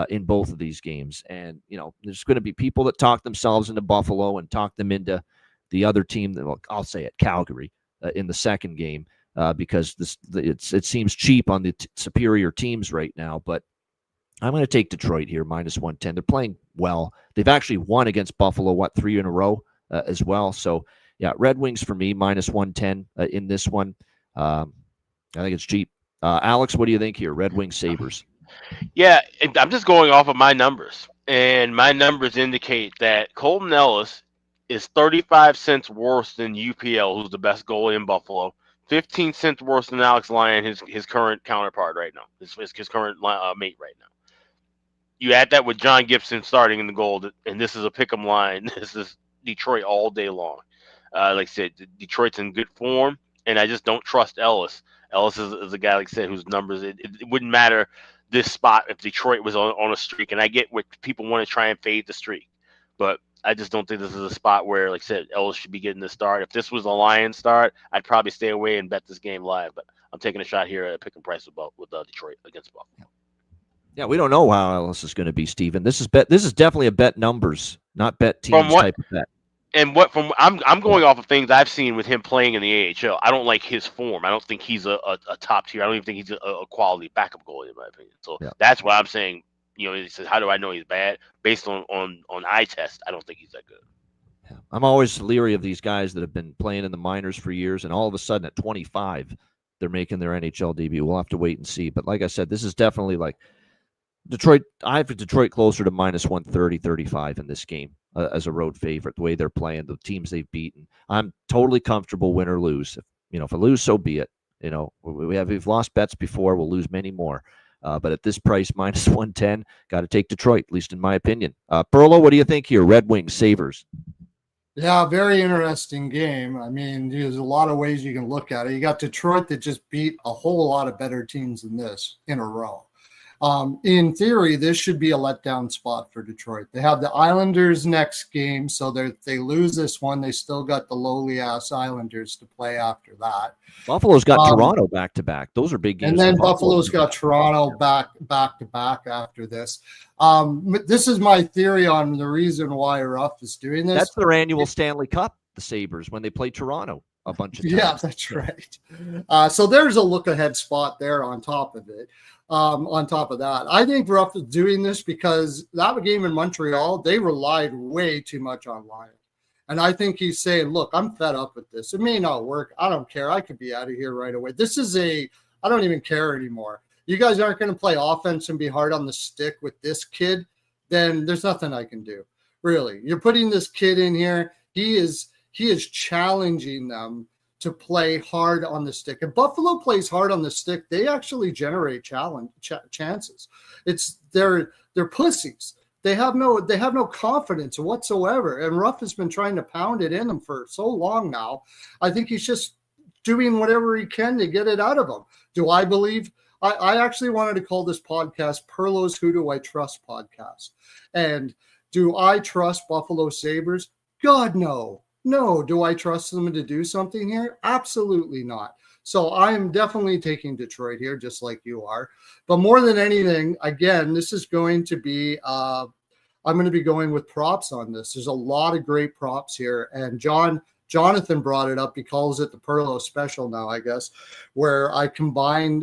in both of these games. And, there's going to be people that talk themselves into Buffalo and talk them into the other team, I'll say it, Calgary, in the second game because it seems cheap on the superior teams right now. But I'm going to take Detroit here, -110. They're playing well. They've actually won against Buffalo, 3 in a row as well. So, yeah, Red Wings for me, -110 in this one. I think it's cheap. Alex, what do you think here? Red Wings, Sabres. Yeah, I'm just going off of my numbers. And my numbers indicate that Colton Ellis is 35 cents worse than UPL, who's the best goalie in Buffalo. 15 cents worse than Alex Lyon, his current counterpart right now, his current mate right now. You add that with John Gibson starting in the goal, and this is a pick'em line. This is Detroit all day long. Like I said, Detroit's in good form, and I just don't trust Ellis. Ellis is a guy, like I said, whose numbers, it wouldn't matter this spot if Detroit was on a streak. And I get what people want to try and fade the streak, but I just don't think this is a spot where, like I said, Ellis should be getting the start. If this was a Lions start, I'd probably stay away and bet this game live. But I'm taking a shot here at pick and price with Detroit against Buffalo. Yeah, we don't know how Ellis is going to be, Steven. This is definitely a bet numbers, not bet teams type of bet. And I'm going off of things I've seen with him playing in the AHL. I don't like his form. I don't think he's a top tier. I don't even think he's a quality backup goalie in my opinion. So That's why I'm saying, he says, how do I know he's bad? Based on eye test, I don't think he's that good. Yeah. I'm always leery of these guys that have been playing in the minors for years, and all of a sudden at 25, they're making their NHL debut. We'll have to wait and see. But like I said, this is definitely like Detroit. I have Detroit closer to -130, 35 in this game as a road favorite. The way they're playing, the teams they've beaten, I'm totally comfortable win or lose. If I lose, so be it. We've lost bets before. We'll lose many more. But at this price, -110, got to take Detroit, at least in my opinion. Perlo, what do you think here? Red Wings, Sabres. Yeah, very interesting game. I mean, there's a lot of ways you can look at it. You got Detroit that just beat a whole lot of better teams than this in a row. In theory, this should be a letdown spot for Detroit. They have the Islanders next game, so if they lose this one, they still got the lowly-ass Islanders to play after that. Buffalo's got Toronto back-to-back. Those are big games. And then Buffalo's got Toronto back-to-back after this. This is my theory on the reason why Ruff is doing this. That's their annual Stanley Cup, the Sabres, when they play Toronto a bunch of times. Yeah, that's right. So there's a look-ahead spot there on top of it. On top of that, I think Ruff is doing this because that game in Montreal, they relied way too much on Lyon. And I think he's saying, look, I'm fed up with this. It may not work. I don't care. I could be out of here right away. I don't even care anymore. You guys aren't going to play offense and be hard on the stick with this kid. Then there's nothing I can do. Really. You're putting this kid in here. He is challenging them to play hard on the stick. If Buffalo plays hard on the stick, they actually generate chances. They're pussies. They have no confidence whatsoever. And Ruff has been trying to pound it in them for so long now. I think he's just doing whatever he can to get it out of them. Do I believe? I actually wanted to call this podcast Perlo's Who Do I Trust podcast. And do I trust Buffalo Sabres? God, no. No. Do I trust them to do something here? Absolutely not. So I am definitely taking Detroit here, just like you are. But more than anything, again, this is going to be I'm going to be going with props on this. There's a lot of great props here. And Jonathan brought it up. He calls it the Perlo special now, I guess, where I combine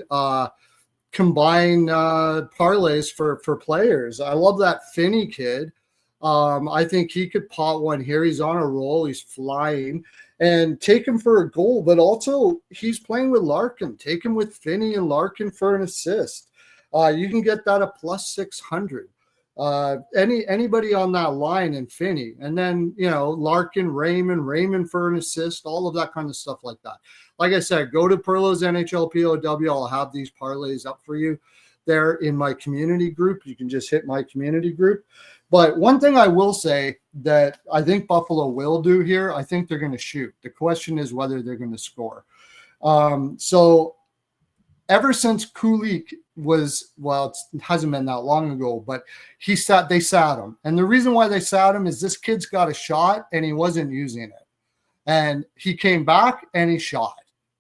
parlays for players. I love that Finney kid. I think he could pot one here. He's on a roll. He's flying. And take him for a goal. But also, he's playing with Larkin. Take him with Finney and Larkin for an assist. You can get that at plus 600. Anybody on that line and Finney, and then Larkin, Raymond for an assist, all of that kind of stuff like that. Like I said, go to Perlo's NHL POW. I'll have these parlays up for you there in my community group. You can just hit my community group. But one thing I will say that I think Buffalo will do here, I think they're going to shoot. The question is whether they're going to score. So ever since Kulich it hasn't been that long ago, but they sat him. And the reason why they sat him is this kid's got a shot and he wasn't using it. And he came back and he shot.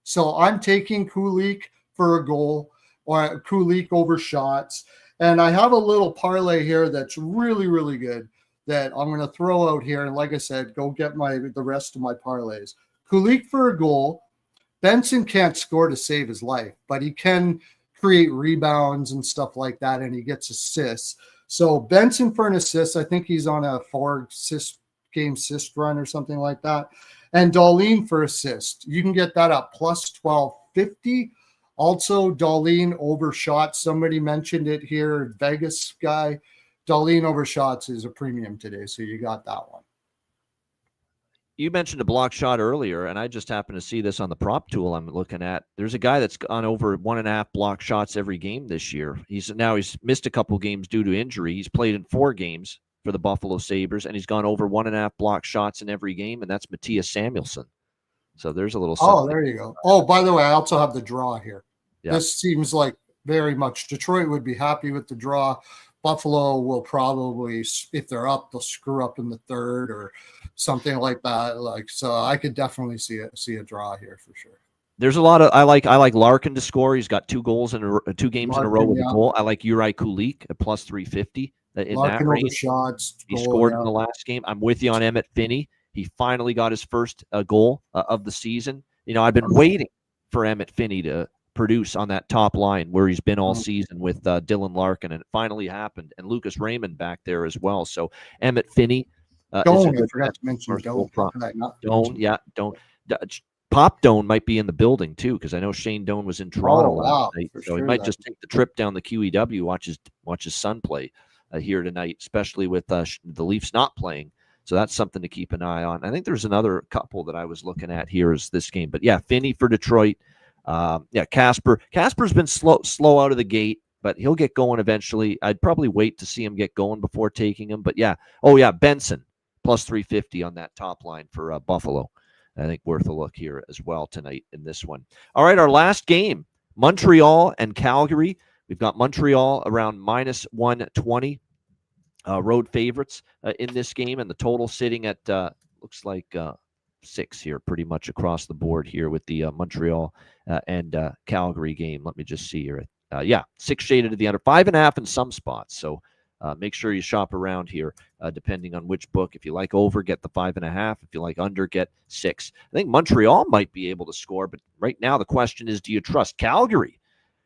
So I'm taking Kulich for a goal, or Kulich over shots. And I have a little parlay here that's really, really good that I'm going to throw out here. And like I said, go get the rest of my parlays. Kulich for a goal. Benson can't score to save his life, but he can create rebounds and stuff like that, and he gets assists. So Benson for an assist, I think he's on a 4-game assist run or something like that. And Dahlin for assist. You can get that up plus 1250. Also, Dahlin over shots. Somebody mentioned it here, Vegas guy. Dahlin over shots is a premium today, so you got that one. You mentioned a block shot earlier, and I just happened to see this on the prop tool I'm looking at. There's a guy that's gone over 1.5 block shots every game this year. He's missed a couple games due to injury. He's played in 4 games for the Buffalo Sabres, and he's gone over 1.5 block shots in every game, and that's Matthias Samuelsson. So there's a little something. Oh, there you go. Oh, by the way, I also have the draw here. Yeah. This seems like very much Detroit would be happy with the draw. Buffalo will probably, if they're up, they'll screw up in the third or something like that. So I could definitely see a draw here for sure. There's a lot of I like Larkin to score. He's got 2 games in a row with a goal. I like Juraj Kulich at plus 350 in Larkin that range. Shots, he scored in the last game. I'm with you on Emmett Finney. He finally got his first goal of the season. I've been waiting for Emmett Finney to produce on that top line where he's been all season with Dylan Larkin, and it finally happened. And Lucas Raymond back there as well. So Emmett Finney. I forgot to mention Doan. Pop Doan might be in the building too, because I know Shane Doan was in Toronto last night, so he might just take the trip down the QEW, watch his son play here tonight, especially with the Leafs not playing. So that's something to keep an eye on. I think there's another couple that I was looking at here is this game, but yeah, Finney for Detroit. Casper. Casper's been slow out of the gate, but he'll get going eventually. I'd probably wait to see him get going before taking him. But yeah, Benson plus 350 on that top line for Buffalo. I think worth a look here as well tonight in this one. All right, our last game, Montreal and Calgary. We've got Montreal around minus 120 road favorites in this game, and the total sitting at looks like 6 here, pretty much across the board here with the Montreal and Calgary game. Let me just see here. 6 shaded to the under, 5.5 in some spots. So make sure you shop around here, depending on which book. If you like over, get the 5.5. If you like under, get 6. I think Montreal might be able to score, but right now the question is, do you trust Calgary?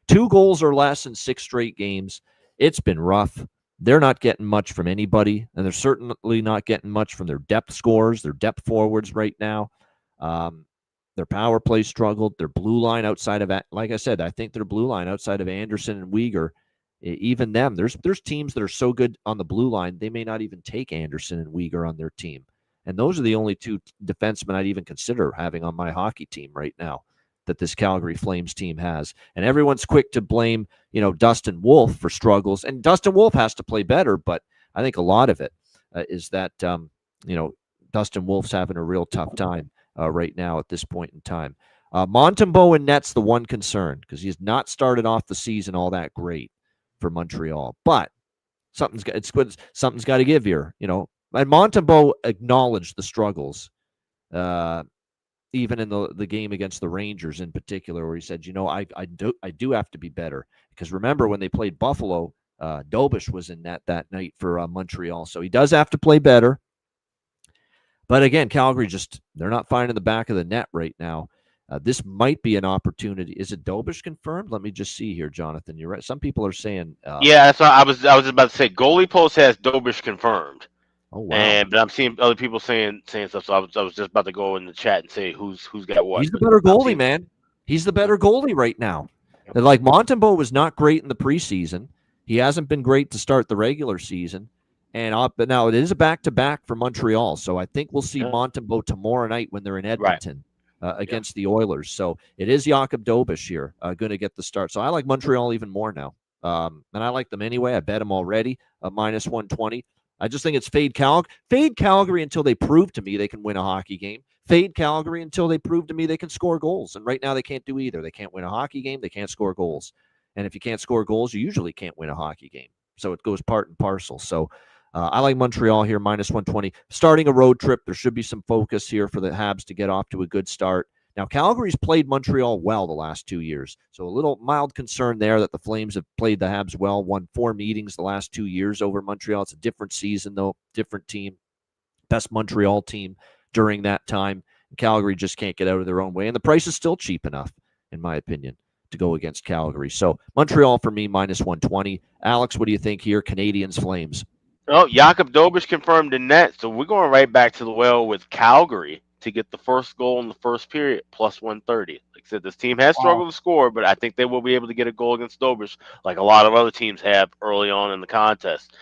2 goals or less in 6 straight games. It's been rough. They're not getting much from anybody, and they're certainly not getting much from their depth scorers, their depth forwards right now. Their power play struggled. Their blue line outside of, like I said, I think their blue line outside of Anderson and Weegar, even them, there's teams that are so good on the blue line, they may not even take Anderson and Weegar on their team. And those are the only 2 defensemen I'd even consider having on my hockey team right now that this Calgary Flames team has. And everyone's quick to blame, Dustin Wolf for struggles. And Dustin Wolf has to play better, but I think a lot of it is that, Dustin Wolf's having a real tough time right now at this point in time. Montembeault and net's the one concern, because he's not started off the season all that great for Montreal. But something's got to give here, And Montembeault acknowledged the struggles, even in the game against the Rangers in particular, where he said, I do have to be better. Because remember, when they played Buffalo, Dobish was in net that night for Montreal. So he does have to play better. But again, Calgary they're not finding the back of the net right now. This might be an opportunity. Is it Dobish confirmed? Let me just see here, Jonathan. You're right. Some people are saying. That's what I was just about to say. Goalie Post has Dobish confirmed. Oh wow! But I'm seeing other people saying stuff. So I was just about to go in the chat and say who's got what. He's the better goalie, man. He's the better goalie right now. Like Montembeault was not great in the preseason. He hasn't been great to start the regular season. But now it is a back-to-back for Montreal, so I think we'll see Montembeault tomorrow night when they're in Edmonton against the Oilers. So it is Jakob Dobisch here going to get the start. So I like Montreal even more now, and I like them anyway. I bet them already minus 120. I just think it's fade Calgary until they prove to me they can win a hockey game. Fade Calgary until they prove to me they can score goals. And right now they can't do either. They can't win a hockey game. They can't score goals. And if you can't score goals, you usually can't win a hockey game. So it goes part and parcel. So I like Montreal here, minus 120. Starting a road trip, there should be some focus here for the Habs to get off to a good start. Now, Calgary's played Montreal well the last 2 years, so a little mild concern there that the Flames have played the Habs well, won 4 meetings the last 2 years over Montreal. It's a different season, though, different team, best Montreal team during that time. Calgary just can't get out of their own way, and the price is still cheap enough, in my opinion, to go against Calgary. So Montreal for me, minus 120. Alex, what do you think here? Canadiens, Flames. Oh, Jakob Dobisch confirmed in net, so we're going right back to the well with Calgary to get the first goal in the first period, plus 130. Like I said, this team has struggled to score, but I think they will be able to get a goal against Dobisch like a lot of other teams have early on in the contest.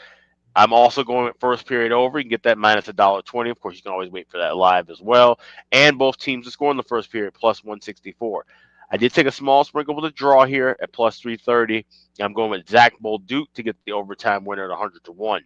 I'm also going with first period over. You can get that minus $1.20. Of course, you can always wait for that live as well. And both teams to score in the first period, plus 164. I did take a small sprinkle with a draw here at plus 330. I'm going with Zach Bolduc to get the overtime winner at 100-1.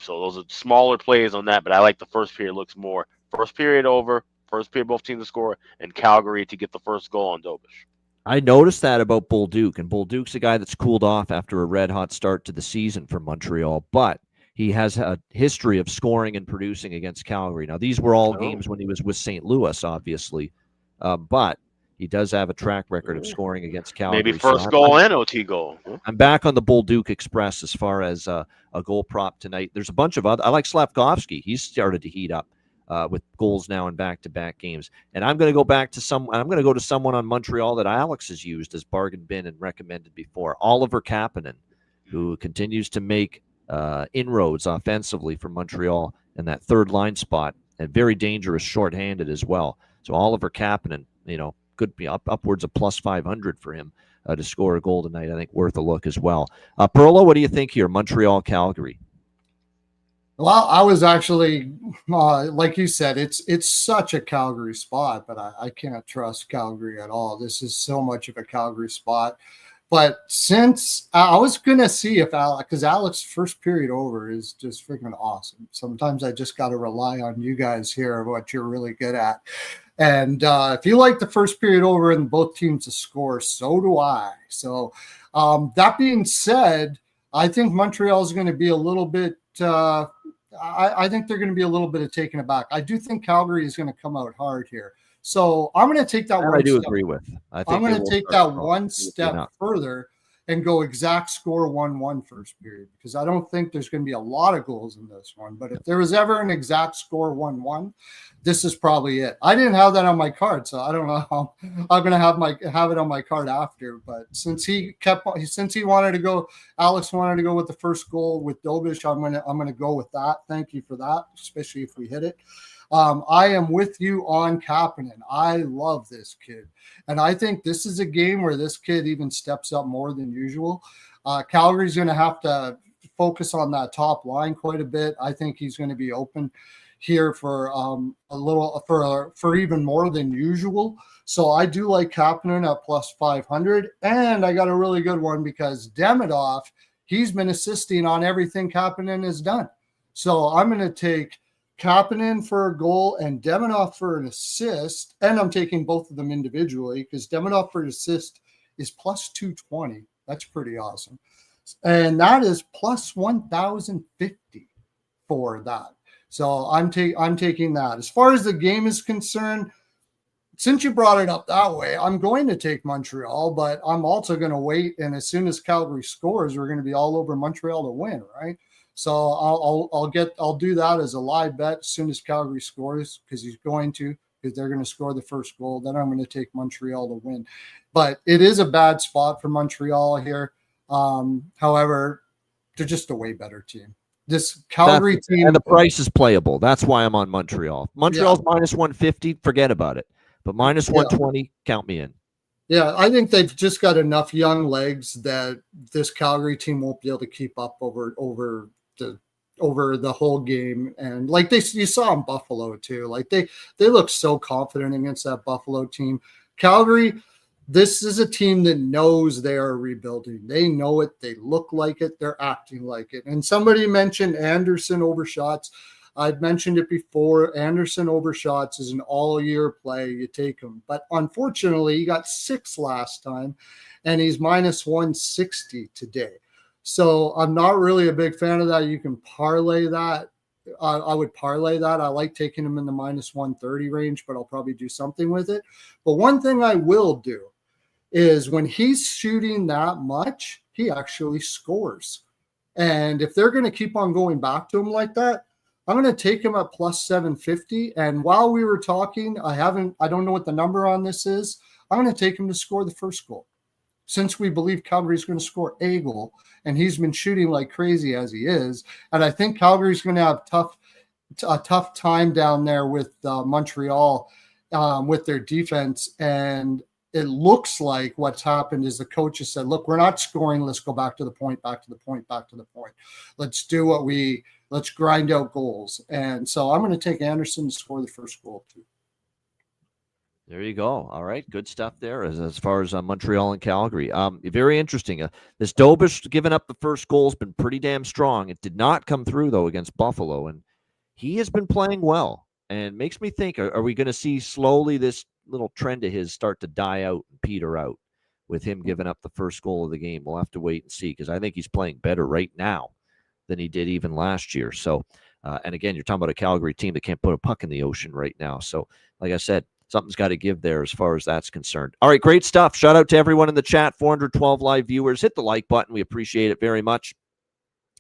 So those are smaller plays on that, but I like the first period looks more. First period over, first period both teams to score, and Calgary to get the first goal on Dobisch. I noticed that about Bolduc, and Bolduc's a guy that's cooled off after a red-hot start to the season for Montreal, but he has a history of scoring and producing against Calgary. Now, these were all games when he was with St. Louis, obviously, but he does have a track record of scoring against Calgary. Maybe first goal and OT goal. I'm back on the Bolduc Express as far as a goal prop tonight. There's a bunch of other. I like Slavkovsky. He's started to heat up with goals now in back-to-back games. And I'm going to go back to someone on Montreal that Alex has used as bargain bin and recommended before, Oliver Kapanen, who continues to make inroads offensively for Montreal in that third line spot, and very dangerous shorthanded as well. So Oliver Kapanen, could be upwards of plus 500 for him to score a goal tonight. I think worth a look as well. Perlo, what do you think here? Montreal, Calgary. Well, I was actually, like you said, it's such a Calgary spot, but I can't trust Calgary at all. This is so much of a Calgary spot. But since I was going to see if because Alex's first period over is just freaking awesome. Sometimes I just got to rely on you guys here, what you're really good at. And if you like the first period over and both teams to score, so do I. So that being said, I think Montreal is going to be a little bit I think they're going to be a little bit of taken aback. I do think Calgary is going to come out hard here. So I'm going to take that one. I do agree with. I'm going to take that one step further and go exact score 1-1 first period, because I don't think there's going to be a lot of goals in this one. But if there was ever an exact score 1-1, this is probably it. I didn't have that on my card, so I don't know how I'm going to have it on my card after. But since he wanted to go, Alex wanted to go with the first goal with Dobisch, I'm going to go with that. Thank you for that, especially if we hit it. I am with you on Kapanen. I love this kid. And I think this is a game where this kid even steps up more than usual. Calgary's going to have to focus on that top line quite a bit. I think he's going to be open here for for even more than usual. So I do like Kapanen at plus 500. And I got a really good one because Demidov, he's been assisting on everything Kapanen has done. So I'm going to take Kapanen for a goal and Demidov for an assist. And I'm taking both of them individually because Demidov for an assist is plus 220. That's pretty awesome. And that is plus 1,050 for that. So I'm taking that. As far as the game is concerned, since you brought it up that way, I'm going to take Montreal, but I'm also going to wait. And as soon as Calgary scores, we're going to be all over Montreal to win, right? So I'll do that as a live bet as soon as Calgary scores, because they're going to score the first goal. Then I'm going to take Montreal to win. But it is a bad spot for Montreal here. However, they're just a way better team. This Calgary team, and the price is playable. That's why I'm on Montreal. Montreal's minus 150. Forget about it. But minus 120, count me in. Yeah, I think they've just got enough young legs that this Calgary team won't be able to keep up over the whole game. And like you saw in Buffalo too. Like they look so confident against that Buffalo team. Calgary, this is a team that knows they are rebuilding. They know it. They look like it. They're acting like it. And somebody mentioned Anderson over Shots. I've mentioned it before. Anderson over Shots is an all-year play. You take him. But unfortunately, he got 6 last time, and he's minus 160 today. So I'm not really a big fan of that. You can parlay that. I would parlay that. I like taking him in the minus 130 range, but I'll probably do something with it. But one thing I will do is when he's shooting that much, he actually scores. And if they're going to keep on going back to him like that, I'm going to take him at plus 750. And while we were talking, I don't know what the number on this is. I'm going to take him to score the first goal. Since we believe Calgary's going to score a goal, and he's been shooting like crazy as he is. And I think Calgary's going to have a tough time down there with Montreal with their defense. And it looks like what's happened is the coach has said, look, we're not scoring. Let's go back to the point. Let's grind out goals. And so I'm going to take Anderson to score the first goal too. There you go. All right. Good stuff there as far as Montreal and Calgary. Very interesting. This Dobish giving up the first goal has been pretty damn strong. It did not come through, though, against Buffalo. And he has been playing well. And makes me think, are we going to see slowly this little trend of his start to die out and peter out with him giving up the first goal of the game? We'll have to wait and see, because I think he's playing better right now than he did even last year. So, and again, you're talking about a Calgary team that can't put a puck in the ocean right now. So, like I said, something's got to give there as far as that's concerned. All right, great stuff. Shout out to everyone in the chat, 412 live viewers. Hit the like button. We appreciate it very much.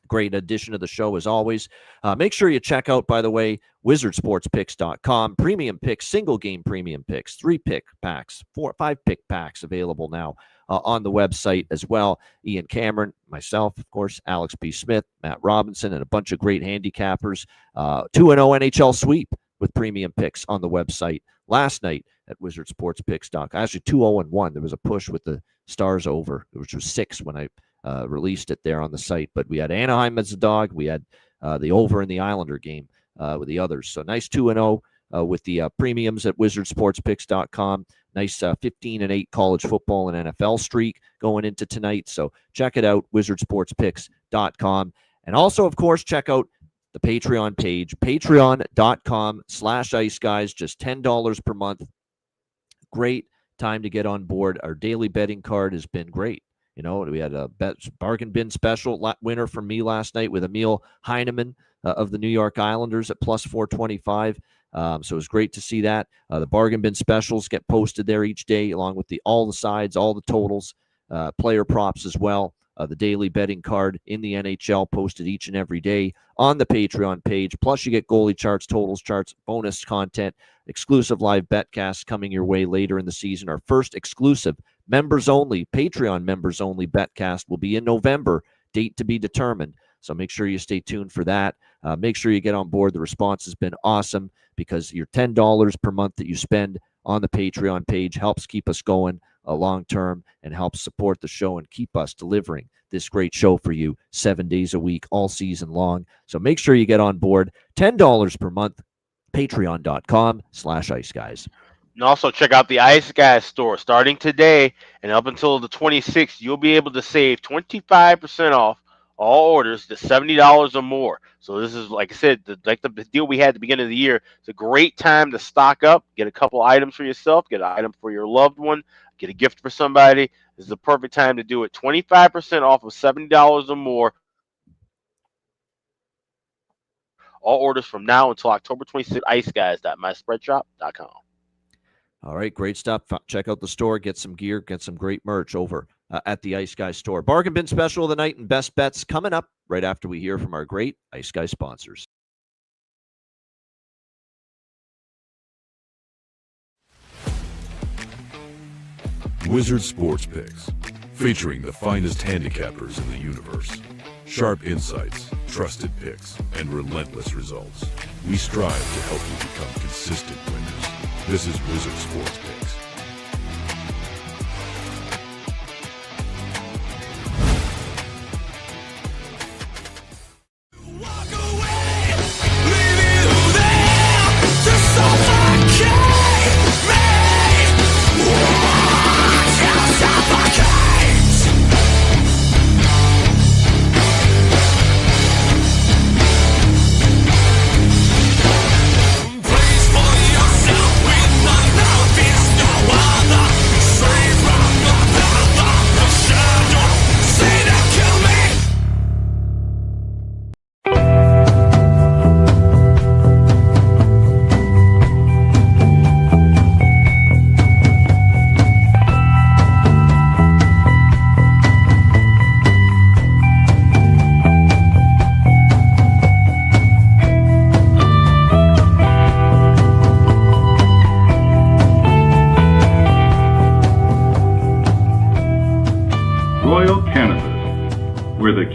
Great addition to the show as always. Make sure you check out, by the way, wizardsportspicks.com. Premium picks, single game premium picks, 3-pick packs, 5-pick packs available now on the website as well. Ian Cameron, myself, of course, Alex B. Smith, Matt Robinson, and a bunch of great handicappers. 2-0 NHL sweep with premium picks on the website last night at wizardsportspicks.com. Actually, 2-0-1. There was a push with the Stars over, which was 6 when I released it there on the site. But we had Anaheim as a dog. We had the over in the Islander game with the others. So nice 2-0 with the premiums at wizardsportspicks.com. Nice 15-8 college football and NFL streak going into tonight. So check it out, wizardsportspicks.com. And also, of course, check out the Patreon page, patreon.com/iceguys, just $10 per month. Great time to get on board. Our daily betting card has been great. You know, we had a bargain bin special winner from me last night with Emil Heineman of the New York Islanders at plus 425. So it was great to see that. The bargain bin specials get posted there each day, along with all the sides, all the totals, player props as well. The daily betting card in the NHL posted each and every day on the Patreon page. Plus, you get goalie charts, totals charts, bonus content, exclusive live betcasts coming your way later in the season. Our first exclusive members-only, Patreon members-only betcast will be in November, date to be determined. So make sure you stay tuned for that. Make sure you get on board. The response has been awesome, because your $10 per month that you spend on the Patreon page helps keep us going long term and helps support the show and keep us delivering this great show for you 7 days a week, all season long. So make sure you get on board. $10 per month, patreon.com/iceguys. And also check out the Ice Guys store. Starting today and up until the 26th, you'll be able to save 25% off all orders to $70 or more. So this is, like I said, the deal we had at the beginning of the year. It's a great time to stock up, get a couple items for yourself, get an item for your loved one, get a gift for somebody. This is the perfect time to do it. 25% off of $70 or more. All orders from now until October 26th. iceguys.myspreadshop.com. All right, great stuff. Check out the store, get some gear, get some great merch over at the Ice Guys store. Bargain bin special of the night and best bets coming up right after we hear from our great Ice Guys sponsors. Wizard Sports Picks, featuring the finest handicappers in the universe. Sharp insights, trusted picks, and relentless results. We strive to help you become consistent winners. This is Wizard Sports Picks.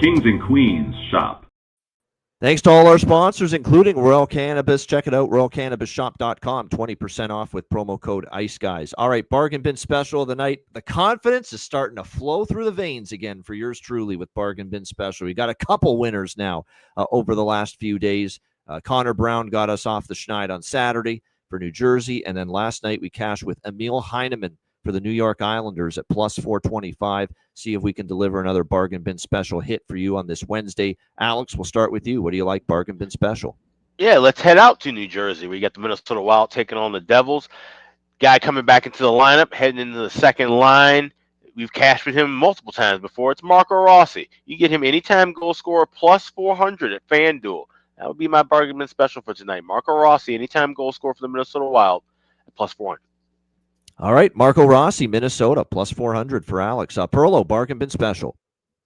kings and queens shop. Thanks to all our sponsors, including Royal Cannabis. Check it out, royalcannabisshop.com. 20% off with promo code ICEGUYS. All right, bargain bin special of the night. The confidence is starting to flow through the veins again for yours truly with bargain bin special. We got a couple winners now over the last few days. Connor Brown got us off the schneid on Saturday for New Jersey, and then last night we cashed with Emil Heineman for the New York Islanders at plus 425. See if we can deliver another bargain bin special hit for you on this Wednesday. Alex, we'll start with you. What do you like bargain bin special? Yeah, let's head out to New Jersey. We got the Minnesota Wild taking on the Devils. Guy coming back into the lineup, heading into the second line. We've cashed with him multiple times before. It's Marco Rossi. You get him anytime goal scorer plus 400 at FanDuel. That would be my bargain bin special for tonight. Marco Rossi, anytime goal scorer for the Minnesota Wild at plus 400. All right, Marco Rossi, Minnesota, plus 400 for Alex. Perlo, bargain bin special.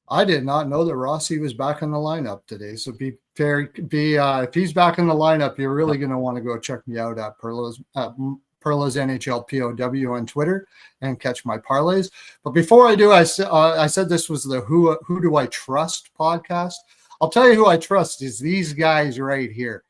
I did not know that Rossi was back in the lineup today. So if he's back in the lineup, you're really going to want to go check me out at Perlo's NHL POW on Twitter and catch my parlays. But before I do, I said this was the Who Do I Trust podcast. I'll tell you who I trust is these guys right here.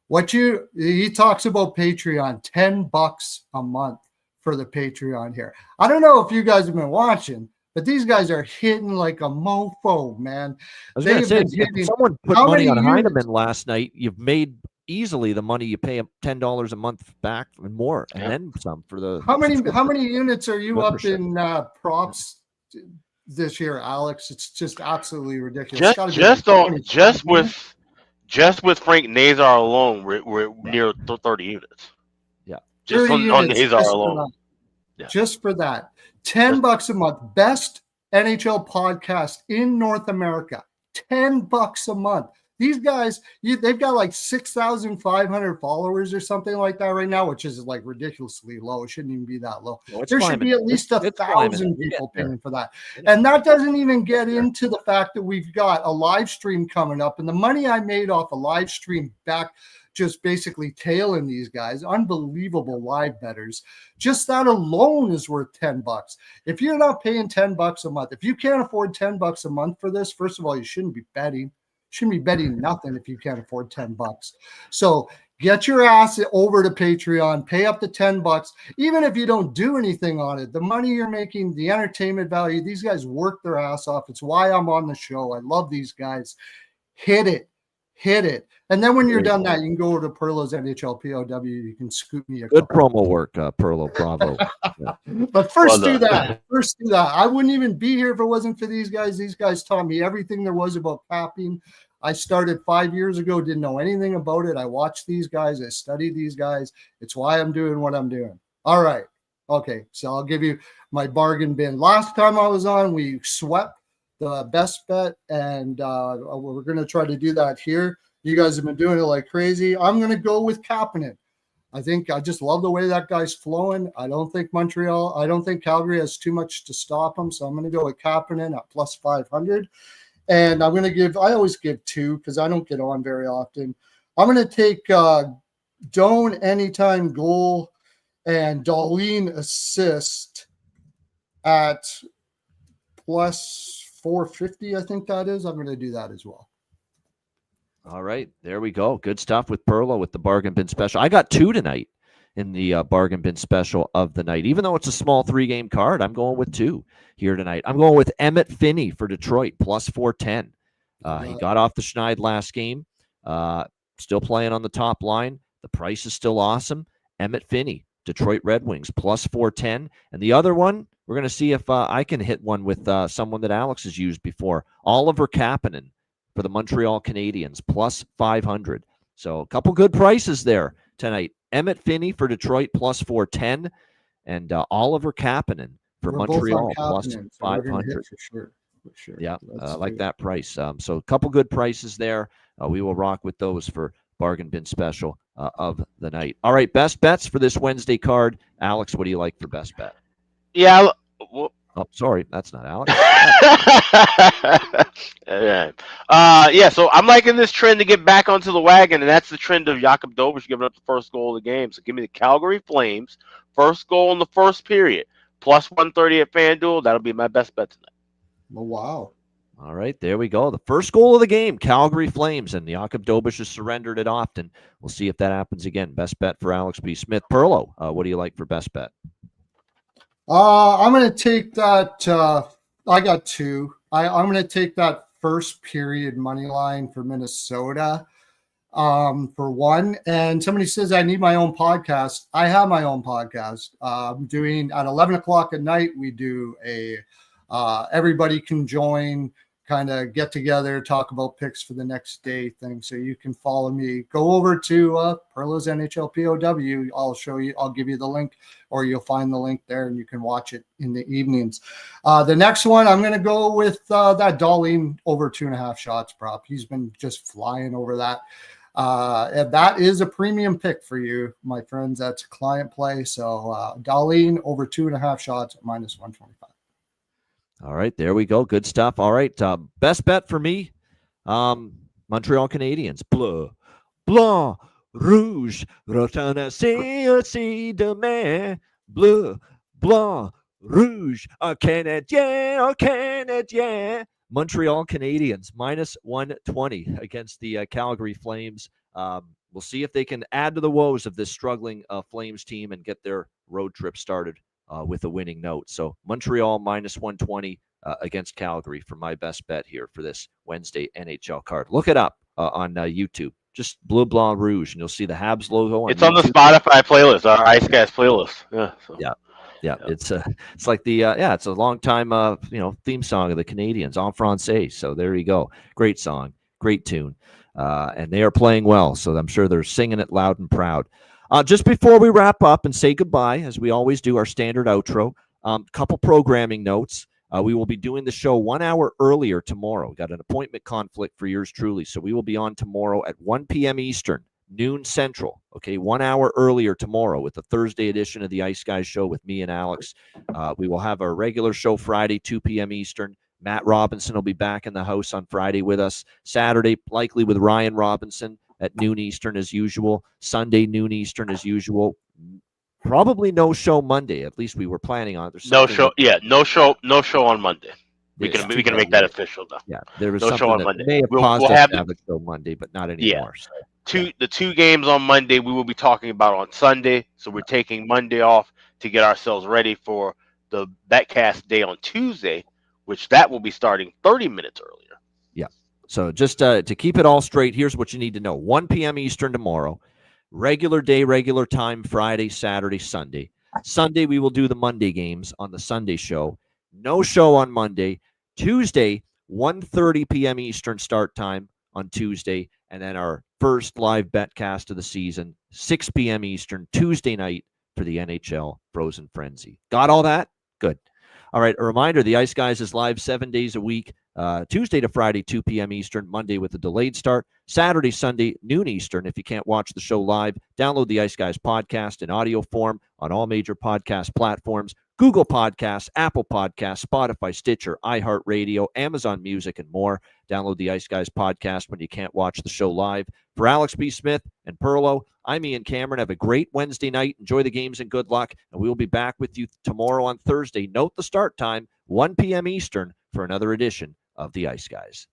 He talks about Patreon, $10 a month for the Patreon here. I don't know if you guys have been watching, but these guys are hitting like a mofo, man. I was going to say, if someone put money on Heineman last night, you've made easily the money you pay him $10 a month back and more, and then some for the. How many units are you up in props this year, Alex? It's just absolutely ridiculous. Just with Frank Nazar alone, we're near 30 units. Yeah, just on Nazar alone. Yeah. Just for that, $10 a month. Best NHL podcast in North America. $10 a month. These guys, they've got like 6,500 followers or something like that right now, which is like ridiculously low. It shouldn't even be that low. No, there should be at least 1,000 people paying for that. And that doesn't even get into the fact that we've got a live stream coming up, and the money I made off a live stream back just basically tailing these guys, unbelievable live bettors. Just that alone is worth $10. If you're not paying $10 a month, if you can't afford $10 a month for this, first of all, you shouldn't be betting. Shouldn't be betting nothing if you can't afford $10. So get your ass over to Patreon, pay up to $10. Even if you don't do anything on it, the money you're making, the entertainment value, these guys work their ass off. It's why I'm on the show. I love these guys. Hit it. And then when you're done that, you can go over to Perlo's NHL POW. You can scoop me a good promo work, Perlo. Bravo. Yeah. But first do that. I wouldn't even be here if it wasn't for these guys. These guys taught me everything there was about capping. I started 5 years ago, didn't know anything about it. I watched these guys. I studied these guys. It's why I'm doing what I'm doing. All right. Okay. So I'll give you my bargain bin. Last time I was on, we swept the best bet, and we're going to try to do that here. You guys have been doing it like crazy. I'm going to go with Kapanen. I just love the way that guy's flowing. I don't think Calgary has too much to stop him, so I'm going to go with Kapanen at plus 500. And I'm going to I always give two because I don't get on very often. I'm going to take Doan anytime goal and Dahlin assist at plus 450, I think that is. I'm going to do that as well. All right, there we go. Good stuff with Perlo with the bargain bin special. I got two tonight in the bargain bin special of the night. Even though it's a small 3-game card, I'm going with two here tonight. I'm going with Emmett Finney for Detroit, plus 410. He got off the schneid last game. Still playing on the top line. The price is still awesome. Emmett Finney, Detroit Red Wings, plus 410. And the other one, we're going to see if I can hit one with someone that Alex has used before. Oliver Kapanen for the Montreal Canadiens, plus 500. So a couple good prices there tonight. Emmett Finney for Detroit, plus 410. And Oliver Kapanen for Montreal, plus 500. For sure. Yeah, I like that price. So a couple good prices there. We will rock with those for bargain bin special of the night. All right, best bets for this Wednesday card. Alex, what do you like for best bet? Yeah. Oh, sorry, that's not Alex. So I'm liking this trend to get back onto the wagon, and that's the trend of Jakob Dovish giving up the first goal of the game. So give me the Calgary Flames, first goal in the first period, plus 130 at FanDuel. That'll be my best bet tonight. Oh, wow. All right, there we go. The first goal of the game, Calgary Flames, and Jakub Dobish has surrendered it often. We'll see if that happens again. Best bet for Alex B. Smith. Perlo, what do you like for best bet? I'm going to take that. I got two. I'm going to take that first period money line for Minnesota for one. And somebody says I need my own podcast. I have my own podcast. I'm doing at 11 o'clock at night. We do a everybody can join, kind of get together, talk about picks for the next day thing. So you can follow me. Go over to Perlo's NHL POW. I'll show you. I'll give you the link, or you'll find the link there, and you can watch it in the evenings. The next one, I'm going to go with that Dahlin over 2.5 shots prop. He's been just flying over that. And that is a premium pick for you, my friends. That's a client play. So Dahlin over 2.5 shots at -125. All right, there we go. Good stuff. All right, best bet for me, Montreal Canadiens. Bleu, blanc, rouge, rotana, c'est demain. Bleu, blanc, rouge, Canadien. Montreal Canadiens, -120 against the Calgary Flames. We'll see if they can add to the woes of this struggling Flames team and get their road trip started with a winning note. So Montreal -120 against Calgary for my best bet here for this Wednesday NHL card. Look it up on YouTube. Just Bleu Blanc Rouge, and you'll see the Habs logo. It's on the Spotify playlist, our Ice Guys playlist. Yeah. So. Yeah. It's like the it's a long time theme song of the Canadiens, en français. So there you go. Great song, great tune, and they are playing well. So I'm sure they're singing it loud and proud. Just before we wrap up and say goodbye, as we always do, our standard outro, couple programming notes. We will be doing the show 1 hour earlier tomorrow. We got an appointment conflict for yours truly, so we will be on tomorrow at 1 p.m. Eastern, noon Central. Okay, 1 hour earlier tomorrow with the Thursday edition of the Ice Guys show with me and Alex. We will have our regular show Friday, 2 p.m. Eastern. Matt Robinson will be back in the house on Friday with us. Saturday, likely with Ryan Robinson at noon Eastern as usual. Sunday, noon Eastern as usual. Probably no show Monday. At least we were planning on it. No show. Yeah, no show on Monday. We can make that official though. Yeah, there was no something show on that Monday. may have caused us to have a show Monday, but not anymore. Yeah. The two games on Monday we will be talking about on Sunday. So we're taking Monday off to get ourselves ready for the Betcast day on Tuesday, which that will be starting 30 minutes earlier. Yeah. So just to keep it all straight, here's what you need to know. 1 p.m. Eastern tomorrow. Regular day, regular time, Friday, Saturday, Sunday. Sunday, we will do the Monday games on the Sunday show. No show on Monday. Tuesday, 1:30 p.m. Eastern start time on Tuesday. And then our first live betcast of the season, 6 p.m. Eastern, Tuesday night for the NHL Frozen Frenzy. Got all that? Good. All right, a reminder, the Ice Guys is live 7 days a week, Tuesday to Friday, 2 p.m. Eastern, Monday with a delayed start, Saturday, Sunday, noon Eastern. If you can't watch the show live, download the Ice Guys podcast in audio form on all major podcast platforms, Google Podcasts, Apple Podcasts, Spotify, Stitcher, iHeartRadio, Amazon Music, and more. Download the Ice Guys podcast when you can't watch the show live. For Alex B. Smith and Perlo, I'm Ian Cameron. Have a great Wednesday night. Enjoy the games and good luck. And we will be back with you tomorrow on Thursday. Note the start time, 1 p.m. Eastern, for another edition of the Ice Guys.